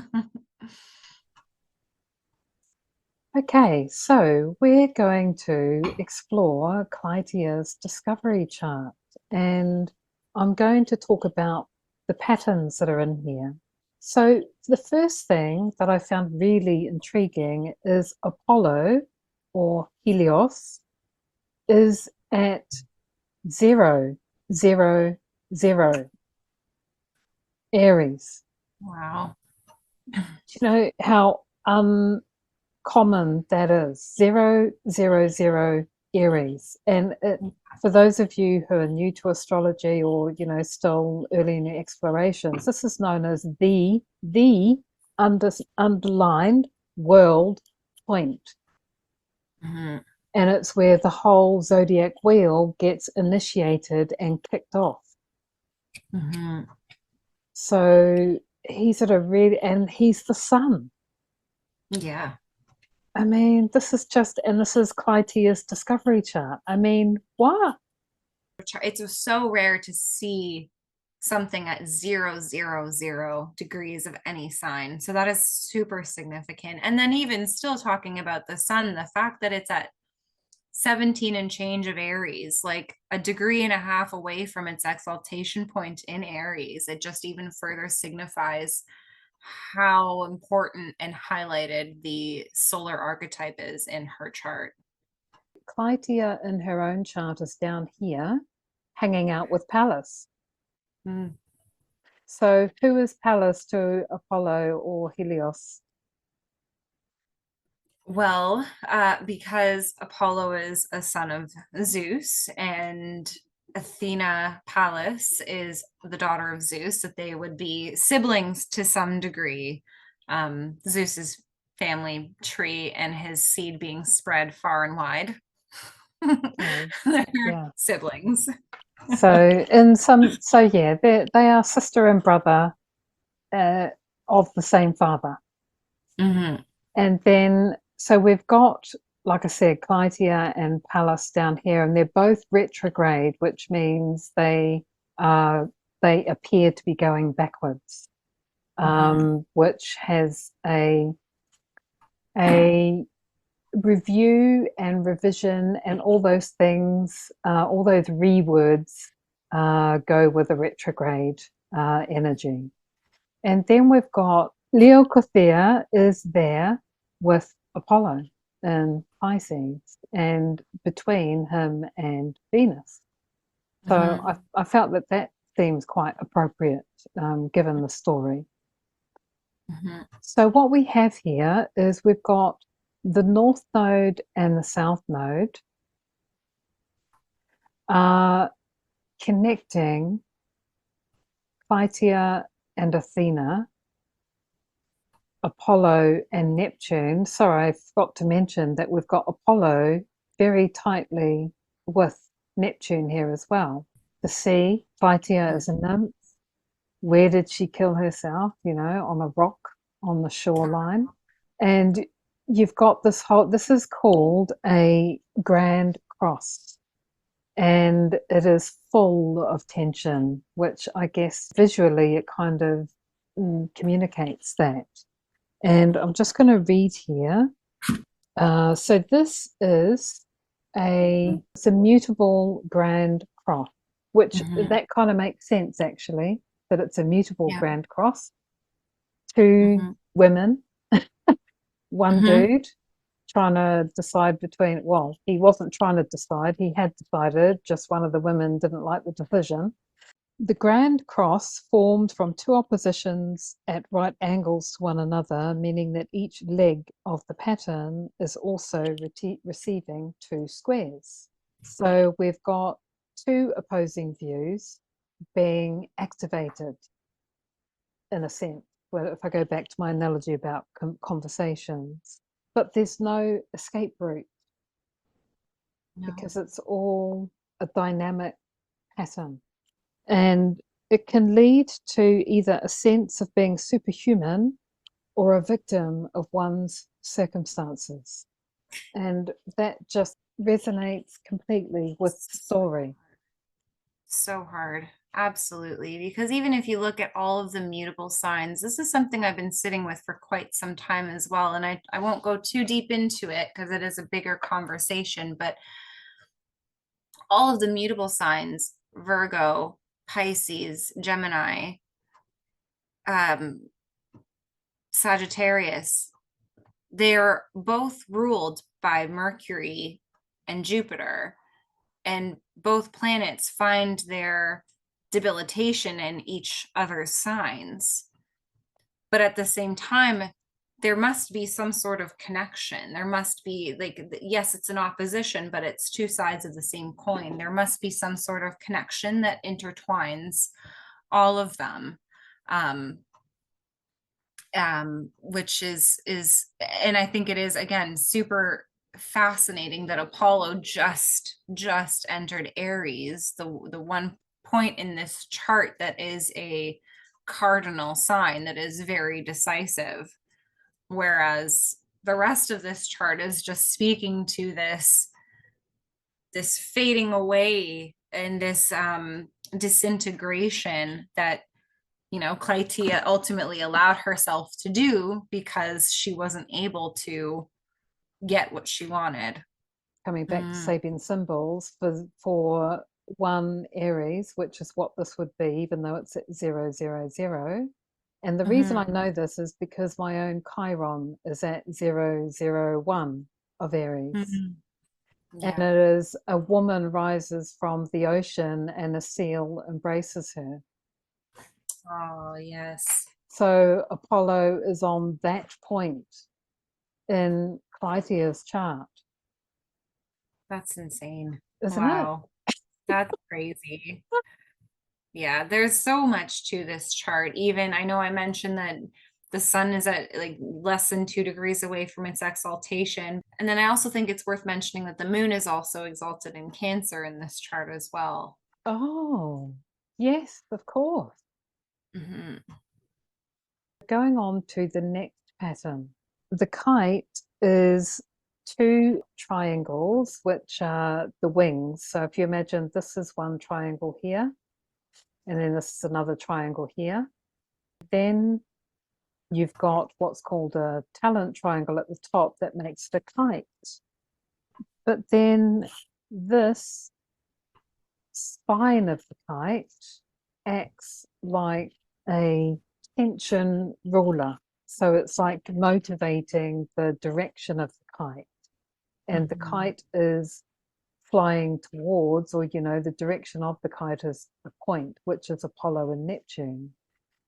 Speaker 1: Okay, so we're going to explore Klytia's discovery chart, and I'm going to talk about the patterns that are in here. So the first thing that I found really intriguing is Apollo, or Helios, is at 0, 0, 0, Aries.
Speaker 2: Wow.
Speaker 1: Do you know how uncommon that is? 0, 0, 0, Aries. And for those of you who are new to astrology, or still early in your explorations, this is known as the underlined world point.
Speaker 2: Mhm.
Speaker 1: And it's where the whole zodiac wheel gets initiated and kicked off.
Speaker 2: Mhm.
Speaker 1: So he's at a really, and he's the sun.
Speaker 2: Yeah.
Speaker 1: I mean, this is Klytia's discovery chart. I mean, what?
Speaker 2: It's so rare to see something at 0, 0, 0 degrees of any sign. So that is super significant. And then even still talking about the sun, the fact that it's at 17 and change of Aries, like a degree and a half away from its exaltation point in Aries, it just even further signifies how important and highlighted the solar archetype is in her chart.
Speaker 1: Clytia in her own chart is down here, hanging out with Pallas.
Speaker 2: Mm.
Speaker 1: So who is Pallas to Apollo or Helios?
Speaker 2: Well, because Apollo is a son of Zeus and Athena Pallas is the daughter of Zeus, that they would be siblings to some degree. Zeus's family tree and his seed being spread far and wide.
Speaker 1: Okay.
Speaker 2: They're
Speaker 1: Yeah.
Speaker 2: siblings.
Speaker 1: So yeah, they are sister and brother of the same father.
Speaker 2: Mhm.
Speaker 1: And then, so we've got, like I said, Clytia and Pallas down here, and they're both retrograde, which means they appear to be going backwards, which has a review and revision and all those things, all those re-words go with a retrograde energy. And then we've got Leo Kothea is there with Apollo in Pisces and between him and Venus. So I felt that seems quite appropriate given the story. So what we have here is we've got the North Node and the South Node connecting Clytia and Athena, Apollo and Neptune. Sorry, I forgot to mention that we've got Apollo very tightly with Neptune here as well. The sea, Clytia is a nymph. Where did she kill herself? On a rock on the shoreline. And you've got this is called a grand cross. And it is full of tension, which I guess visually it kind of communicates that. And I'm just going to read here. So this is it's a mutable grand cross, which that kind of makes sense actually, that it's a mutable grand cross. Two women, one dude trying to decide between, well, he wasn't trying to decide, he had decided, just one of the women didn't like the decision. The grand cross formed from two oppositions at right angles to one another, meaning that each leg of the pattern is also receiving two squares. So we've got two opposing views being activated in a sense. Well, if I go back to my analogy about conversations, but there's no escape route because it's all a dynamic pattern. And it can lead to either a sense of being superhuman or a victim of one's circumstances. And that just resonates completely with the story.
Speaker 2: So hard. Absolutely. Because even if you look at all of the mutable signs, this is something I've been sitting with for quite some time as well. And I won't go too deep into it because it is a bigger conversation, but all of the mutable signs, Virgo, Pisces, Gemini, um, Sagittarius, they're both ruled by Mercury and Jupiter, and both planets find their debilitation in each other's signs. But at the same time, there must be some sort of connection. There must be, like, yes, it's an opposition, but it's two sides of the same coin. There must be some sort of connection that intertwines all of them. Which is, and I think it is, again, super fascinating that Apollo just entered Aries, the one point in this chart that is a cardinal sign that is very decisive, whereas the rest of this chart is just speaking to this fading away and this disintegration that, you know, Klytia ultimately allowed herself to do because she wasn't able to get what she wanted.
Speaker 1: Coming back to Sabian symbols, for one Aries, which is what this would be, even though it's at 000. And the reason I know this is because my own Chiron is at 001 of Aries.
Speaker 2: Yeah.
Speaker 1: And it is a woman rises from the ocean and a seal embraces her.
Speaker 2: Oh, yes.
Speaker 1: So Apollo is on that point in Klytia's chart.
Speaker 2: That's insane.
Speaker 1: Isn't
Speaker 2: Wow. That's crazy. Yeah, there's so much to this chart. Even I know I mentioned that the sun is at like less than 2 degrees away from its exaltation. And then I also think it's worth mentioning that the moon is also exalted in Cancer in this chart as well.
Speaker 1: Oh, yes, of course.
Speaker 2: Mhm.
Speaker 1: Going on to the next pattern. The kite is two triangles, which are the wings. So if you imagine this is one triangle here, and then this is another triangle here. Then you've got what's called a talent triangle at the top that makes the kite. But then this spine of the kite acts like a tension ruler. So it's like motivating the direction of the kite. And the kite is flying towards, or, you know, the direction of the kite is the point, which is Apollo and Neptune.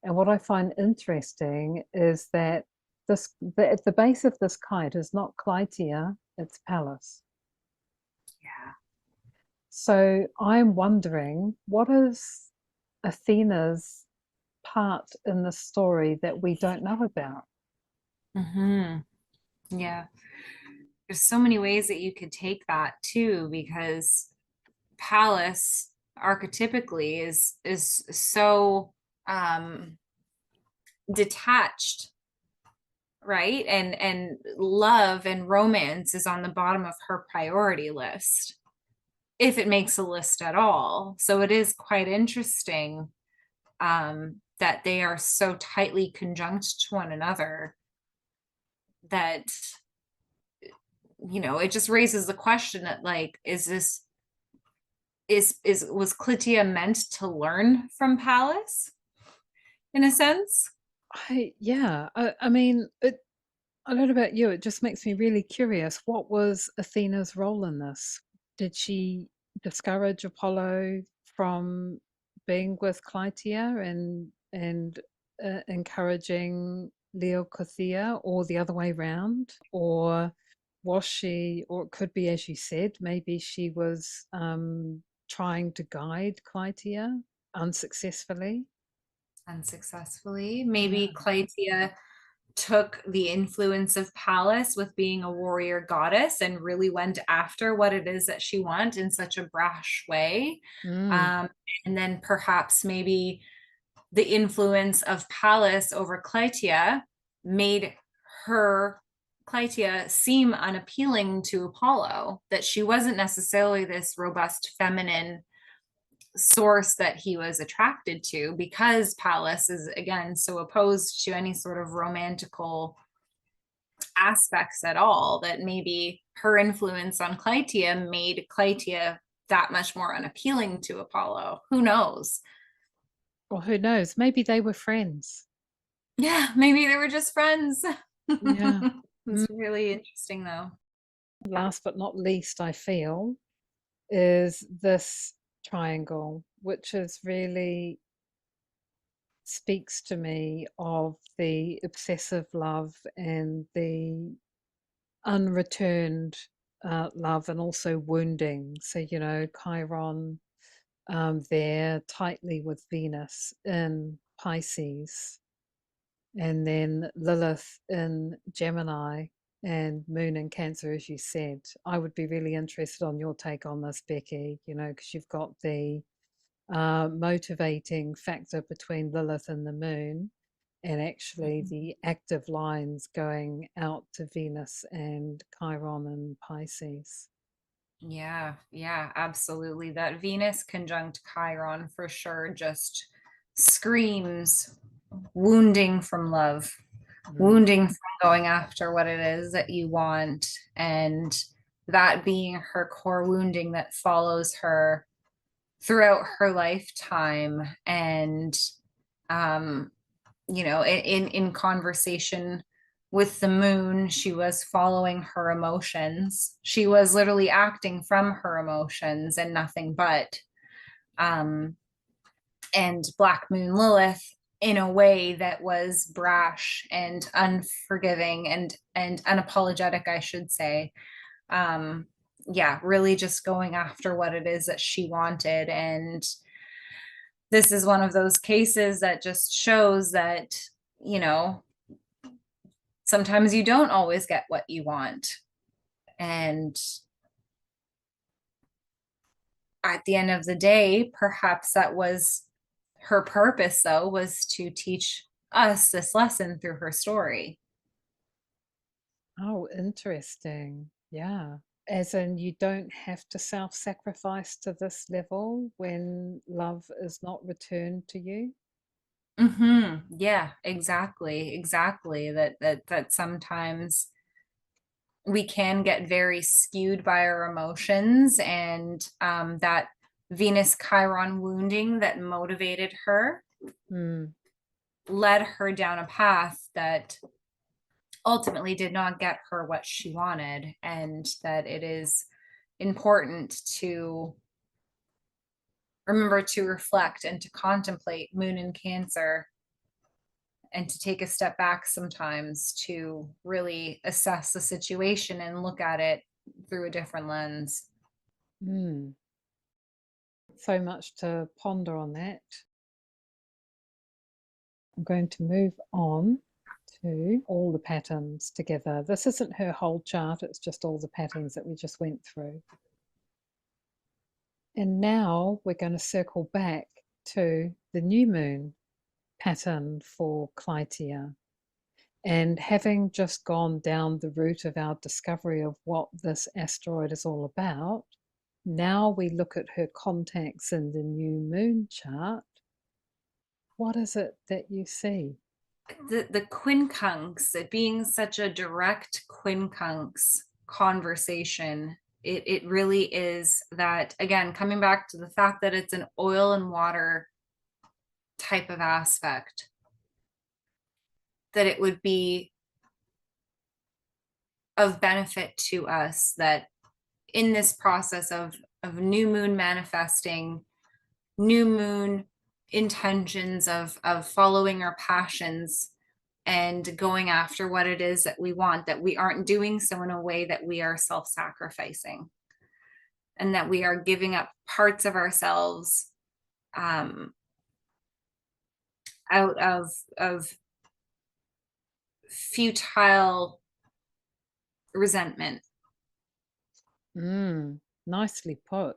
Speaker 1: And what I find interesting is that at the base of this kite is not Klytia, it's Pallas.
Speaker 2: Yeah.
Speaker 1: So I'm wondering, what is Athena's part in the story that we don't know about?
Speaker 2: Yeah. There's so many ways that you could take that too, because Pallas archetypically is so detached, right? And love and romance is on the bottom of her priority list, if it makes a list at all. So it is quite interesting that they are so tightly conjunct to one another that, you know, it just raises the question that, like, is this was Klytia meant to learn from Pallas in a sense?
Speaker 1: I mean, I don't know about you, it just makes me really curious. What was Athena's role in this? Did she discourage Apollo from being with Clytia and encouraging Leucothea, or the other way round? Or was she, or it could be, as you said, maybe she was trying to guide Clytia unsuccessfully?
Speaker 2: Unsuccessfully.
Speaker 1: Yeah.
Speaker 2: Maybe Clytia took the influence of Pallas with being a warrior goddess and really went after what it is that she wants in such a brash way.
Speaker 1: Mm.
Speaker 2: Um, and then perhaps maybe the influence of Pallas over Klytia made her Klytia seem unappealing to Apollo, that she wasn't necessarily this robust feminine source that he was attracted to, because Pallas is again so opposed to any sort of romantical aspects at all, that maybe her influence on Klytia made Klytia that much more unappealing to Apollo. Who knows?
Speaker 1: Or who knows? Maybe they were friends.
Speaker 2: Yeah, maybe they were just friends.
Speaker 1: Yeah.
Speaker 2: It's really interesting though.
Speaker 1: Last but not least, I feel, is this triangle, which is really speaks to me of the obsessive love and the unreturned love, and also wounding. So, you know, Chiron there tightly with Venus in Pisces, and then Lilith in Gemini, and Moon in Cancer, as you said. I would be really interested on your take on this, Becky, you know, because you've got the motivating factor between Lilith and the Moon, and actually the active lines going out to Venus and Chiron and Pisces.
Speaker 2: Yeah, yeah, absolutely. That Venus conjunct Chiron for sure just screams wounding from love, wounding from going after what it is that you want, and that being her core wounding that follows her throughout her lifetime. And you know, in conversation with the moon, she was following her emotions. She was literally acting from her emotions and nothing but. And Black Moon Lilith, in a way that was brash and unforgiving and unapologetic, I should say. Yeah, really just going after what it is that she wanted. And this is one of those cases that just shows that, you know, sometimes you don't always get what you want. And at the end of the day, perhaps that was her purpose, though, was to teach us this lesson through her story.
Speaker 1: Oh, interesting. Yeah. As in, you don't have to self sacrifice to this level when love is not returned to you.
Speaker 2: Yeah, exactly. Exactly. That sometimes we can get very skewed by our emotions, and that Venus Chiron wounding that motivated her
Speaker 1: Mm.
Speaker 2: led her down a path that ultimately did not get her what she wanted. And that it is important to remember to reflect and to contemplate Moon in Cancer, and to take a step back sometimes to really assess the situation and look at it through a different lens.
Speaker 1: Mm. So much to ponder on that. I'm going to move on to all the patterns together. This isn't her whole chart, it's just all the patterns that we just went through. And now we're going to circle back to the new moon pattern for Klytia. And having just gone down the route of our discovery of what this asteroid is all about, now we look at her contacts in the new moon chart. What is it that you see?
Speaker 2: The quincunx, it being such a direct quincunx conversation, it really is that, again, coming back to the fact that it's an oil and water type of aspect, that it would be of benefit to us that in this process of new moon manifesting, new moon intentions of following our passions and going after what it is that we want, that we aren't doing so in a way that we are self-sacrificing, and that we are giving up parts of ourselves out of futile resentment.
Speaker 1: Nicely put.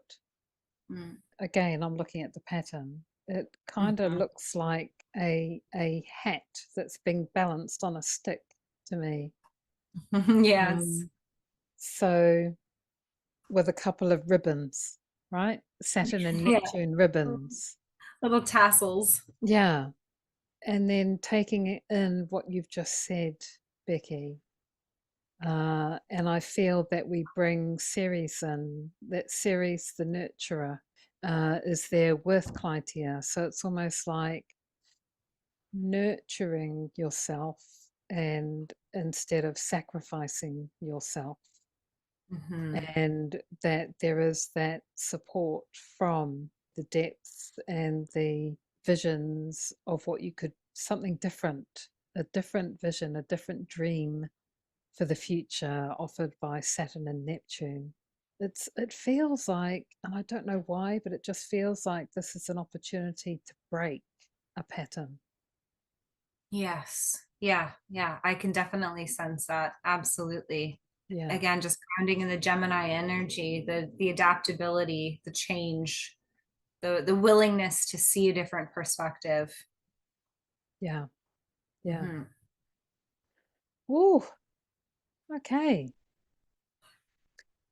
Speaker 1: Again, I'm looking at the pattern. It kind of looks like a hat that's being balanced on a stick to me.
Speaker 2: Yes.
Speaker 1: So with a couple of ribbons, right? Saturn and
Speaker 2: Yeah.
Speaker 1: Neptune ribbons.
Speaker 2: Little tassels.
Speaker 1: Yeah. And then taking it in what you've just said, Becky. And I feel that we bring Ceres in, that Ceres, the nurturer, is there with Klytia. So it's almost like nurturing yourself and instead of sacrificing yourself. And that there is that support from the depths and the visions of what you could, something different, a different vision, a different dream for the future offered by Saturn and Neptune. It feels like, and I don't know why, but it just feels like this is an opportunity to break a pattern.
Speaker 2: Yes. Yeah. Yeah. I can definitely sense that. Absolutely.
Speaker 1: Yeah.
Speaker 2: Again, just grounding in the Gemini energy, the adaptability, the change, the willingness to see a different perspective.
Speaker 1: Yeah. Yeah.
Speaker 2: Mm-hmm.
Speaker 1: Ooh, okay.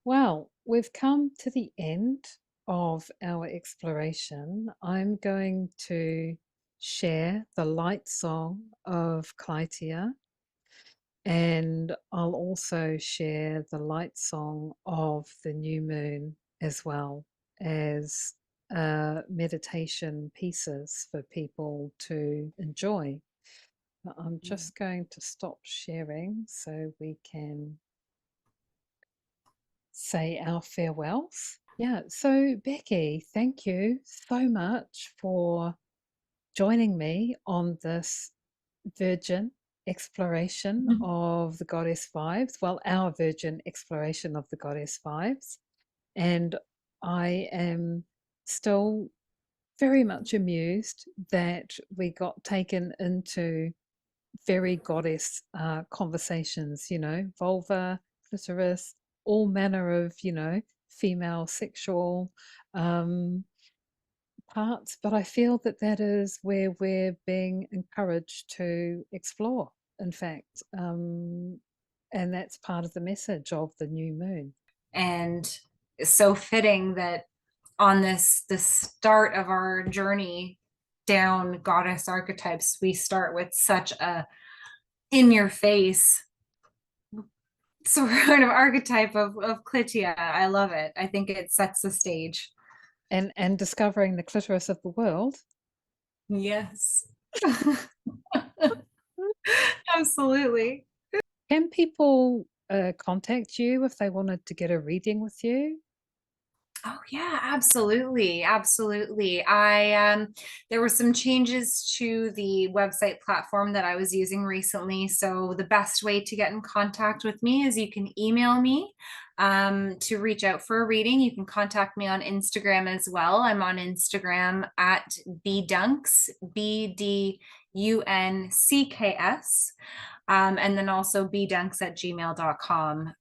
Speaker 1: Well, we've come to the end of our exploration. I'm going to share the light song of Klytia, and I'll also share the light song of the new moon as well as meditation pieces for people to enjoy. But I'm just going to stop sharing so we can say our farewells. Yeah, so Becky, thank you so much for joining me on this virgin exploration of the goddess vibes. Well, our virgin exploration of the goddess vibes. And I am still very much amused that we got taken into very goddess conversations, you know, vulva, clitoris, all manner of, you know, female sexual parts. But I feel that that is where we're being encouraged to explore, in fact. And that's part of the message of the new moon.
Speaker 2: And it's so fitting that on the start of our journey down goddess archetypes, we start with such a in your face sort of archetype of Klytia. I love it. I think it sets the stage.
Speaker 1: And discovering the clitoris of the world.
Speaker 2: Yes. Absolutely.
Speaker 1: Can people contact you if they wanted to get a reading with you?
Speaker 2: Oh yeah, absolutely. Absolutely. I there were some changes to the website platform that I was using recently. So the best way to get in contact with me is you can email me to reach out for a reading. You can contact me on Instagram as well. I'm on Instagram at bdunks, BDUNCKS. And then also bdunks@gmail.com.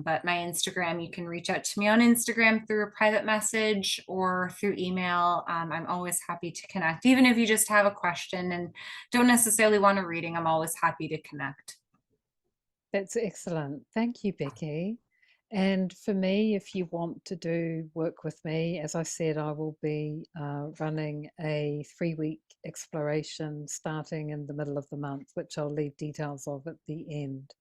Speaker 2: But my Instagram, you can reach out to me on Instagram through a private message or through email. I'm always happy to connect. Even if you just have a question and don't necessarily want a reading, I'm always happy to connect.
Speaker 1: That's excellent. Thank you, Becky. And for me, if you want to do work with me, as I said, I will be running a 3-week exploration starting in the middle of the month, which I'll leave details of at the end.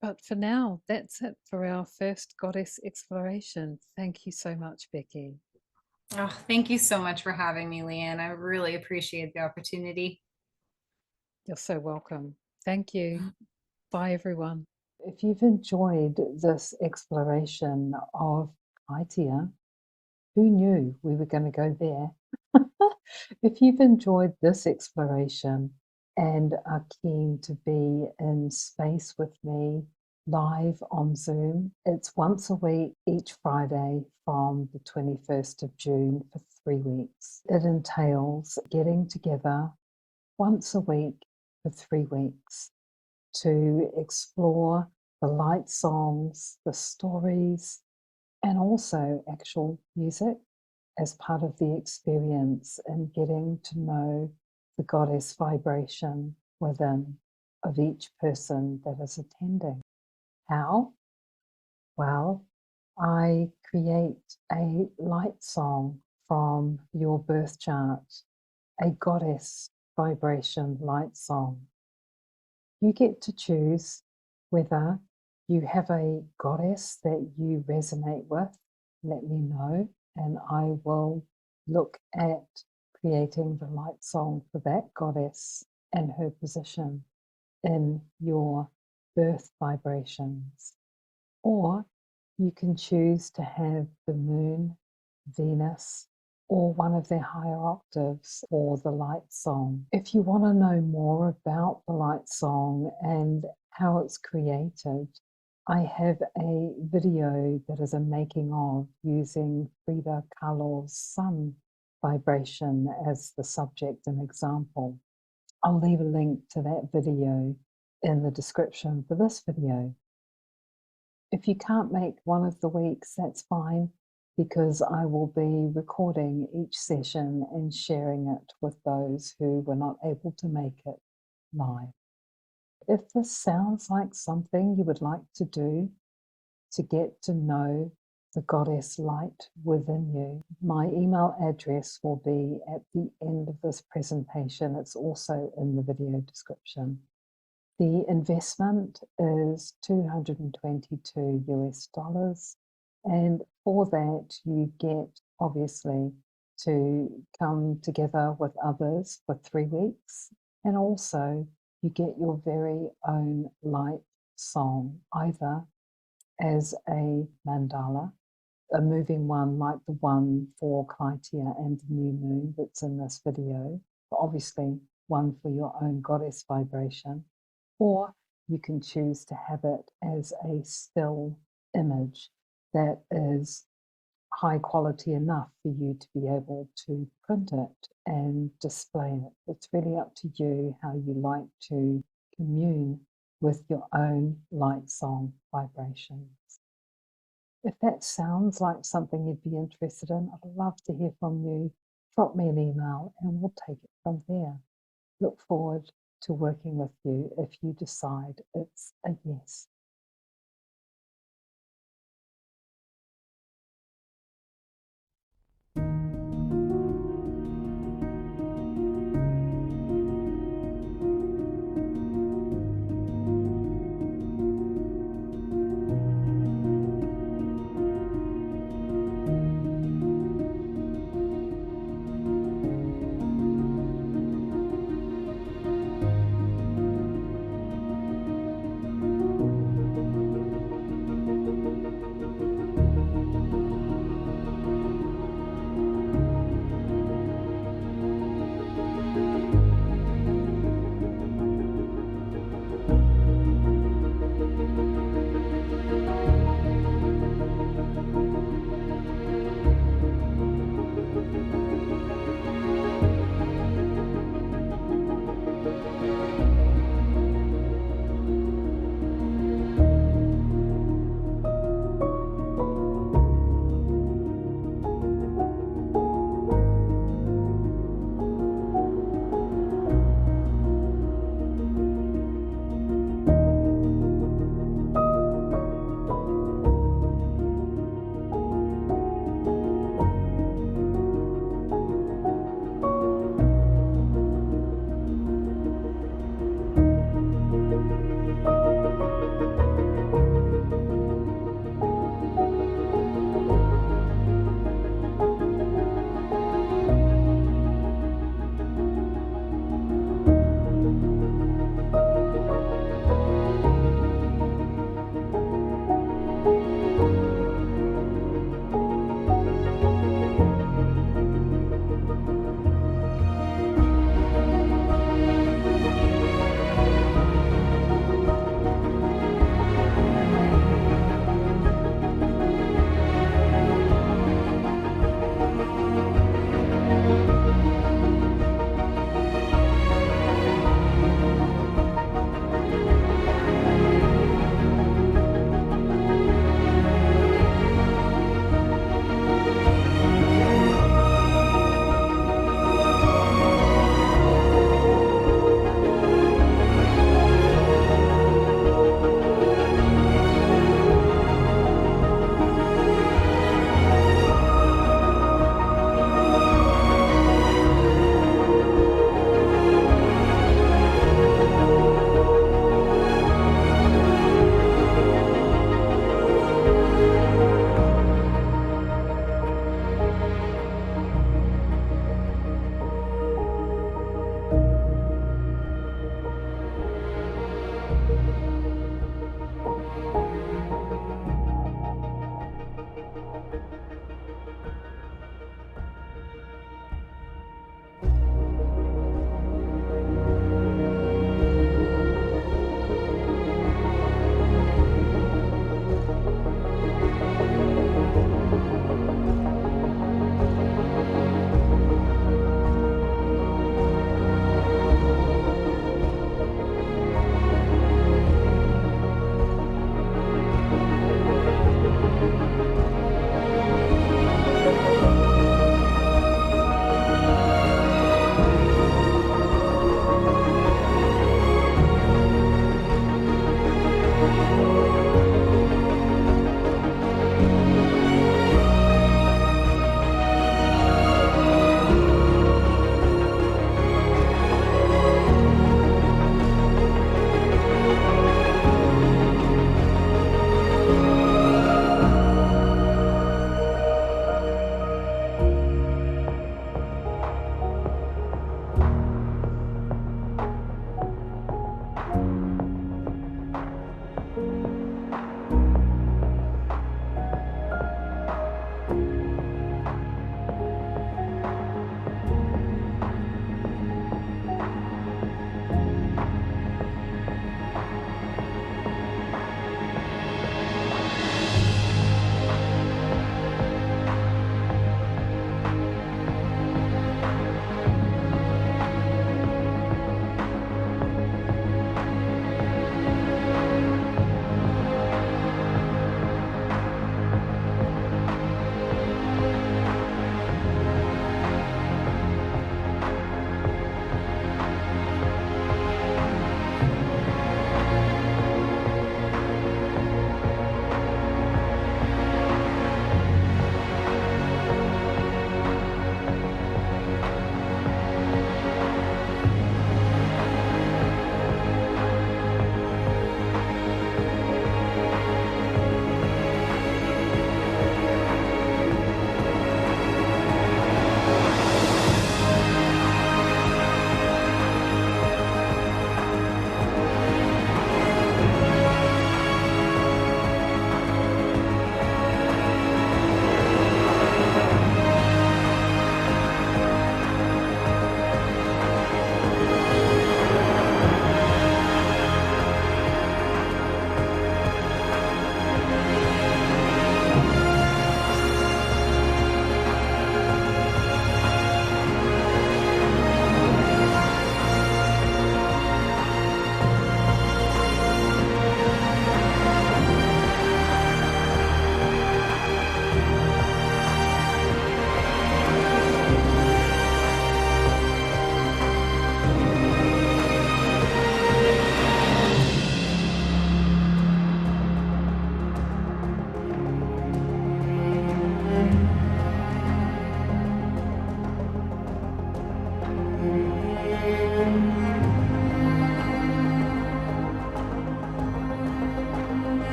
Speaker 1: But for now, that's it for our first goddess exploration. Thank you so much, Becky.
Speaker 2: Oh, thank you so much for having me, Liyanne. I really appreciate the opportunity.
Speaker 1: You're so welcome. Thank you. Bye, everyone. If you've enjoyed this exploration of Klytia, who knew we were going to go there? If you've enjoyed this exploration and are keen to be in space with me live on Zoom, it's once a week, each Friday from the 21st of June for 3 weeks. It entails getting together once a week for 3 weeks to explore the light songs, the stories, and also actual music as part of the experience and getting to know the goddess vibration within of each person that is attending. How? Well, I create a light song from your birth chart, a goddess vibration light song. You get to choose whether you have a goddess that you resonate with. Let me know, and I will look at creating the light song for that goddess and her position in your birth vibrations. Or you can choose to have the moon, Venus, or one of their higher octaves for the light song. If you want to know more about the light song and how it's created, I have a video that is a making of using Frida Kahlo's sun vibration as the subject and example. I'll leave a link to that video in the description for this video. If you can't make one of the weeks, that's fine, because I will be recording each session and sharing it with those who were not able to make it live. If this sounds like something you would like to do to get to know the goddess light within you, my email address will be at the end of this presentation. It's also in the video description. The investment is $222 US, and for that you get obviously to come together with others for 3 weeks, and also you get your very own light song, either as a mandala, a moving one like the one for Klytia and the new moon that's in this video, but obviously one for your own goddess vibration, or you can choose to have it as a still image that is high quality enough for you to be able to print it and display it. It's really up to you how you like to commune with your own light song vibrations. If that sounds like something you'd be interested in, I'd love to hear from you. Drop me an email and we'll take it from there. Look forward to working with you if you decide it's a yes.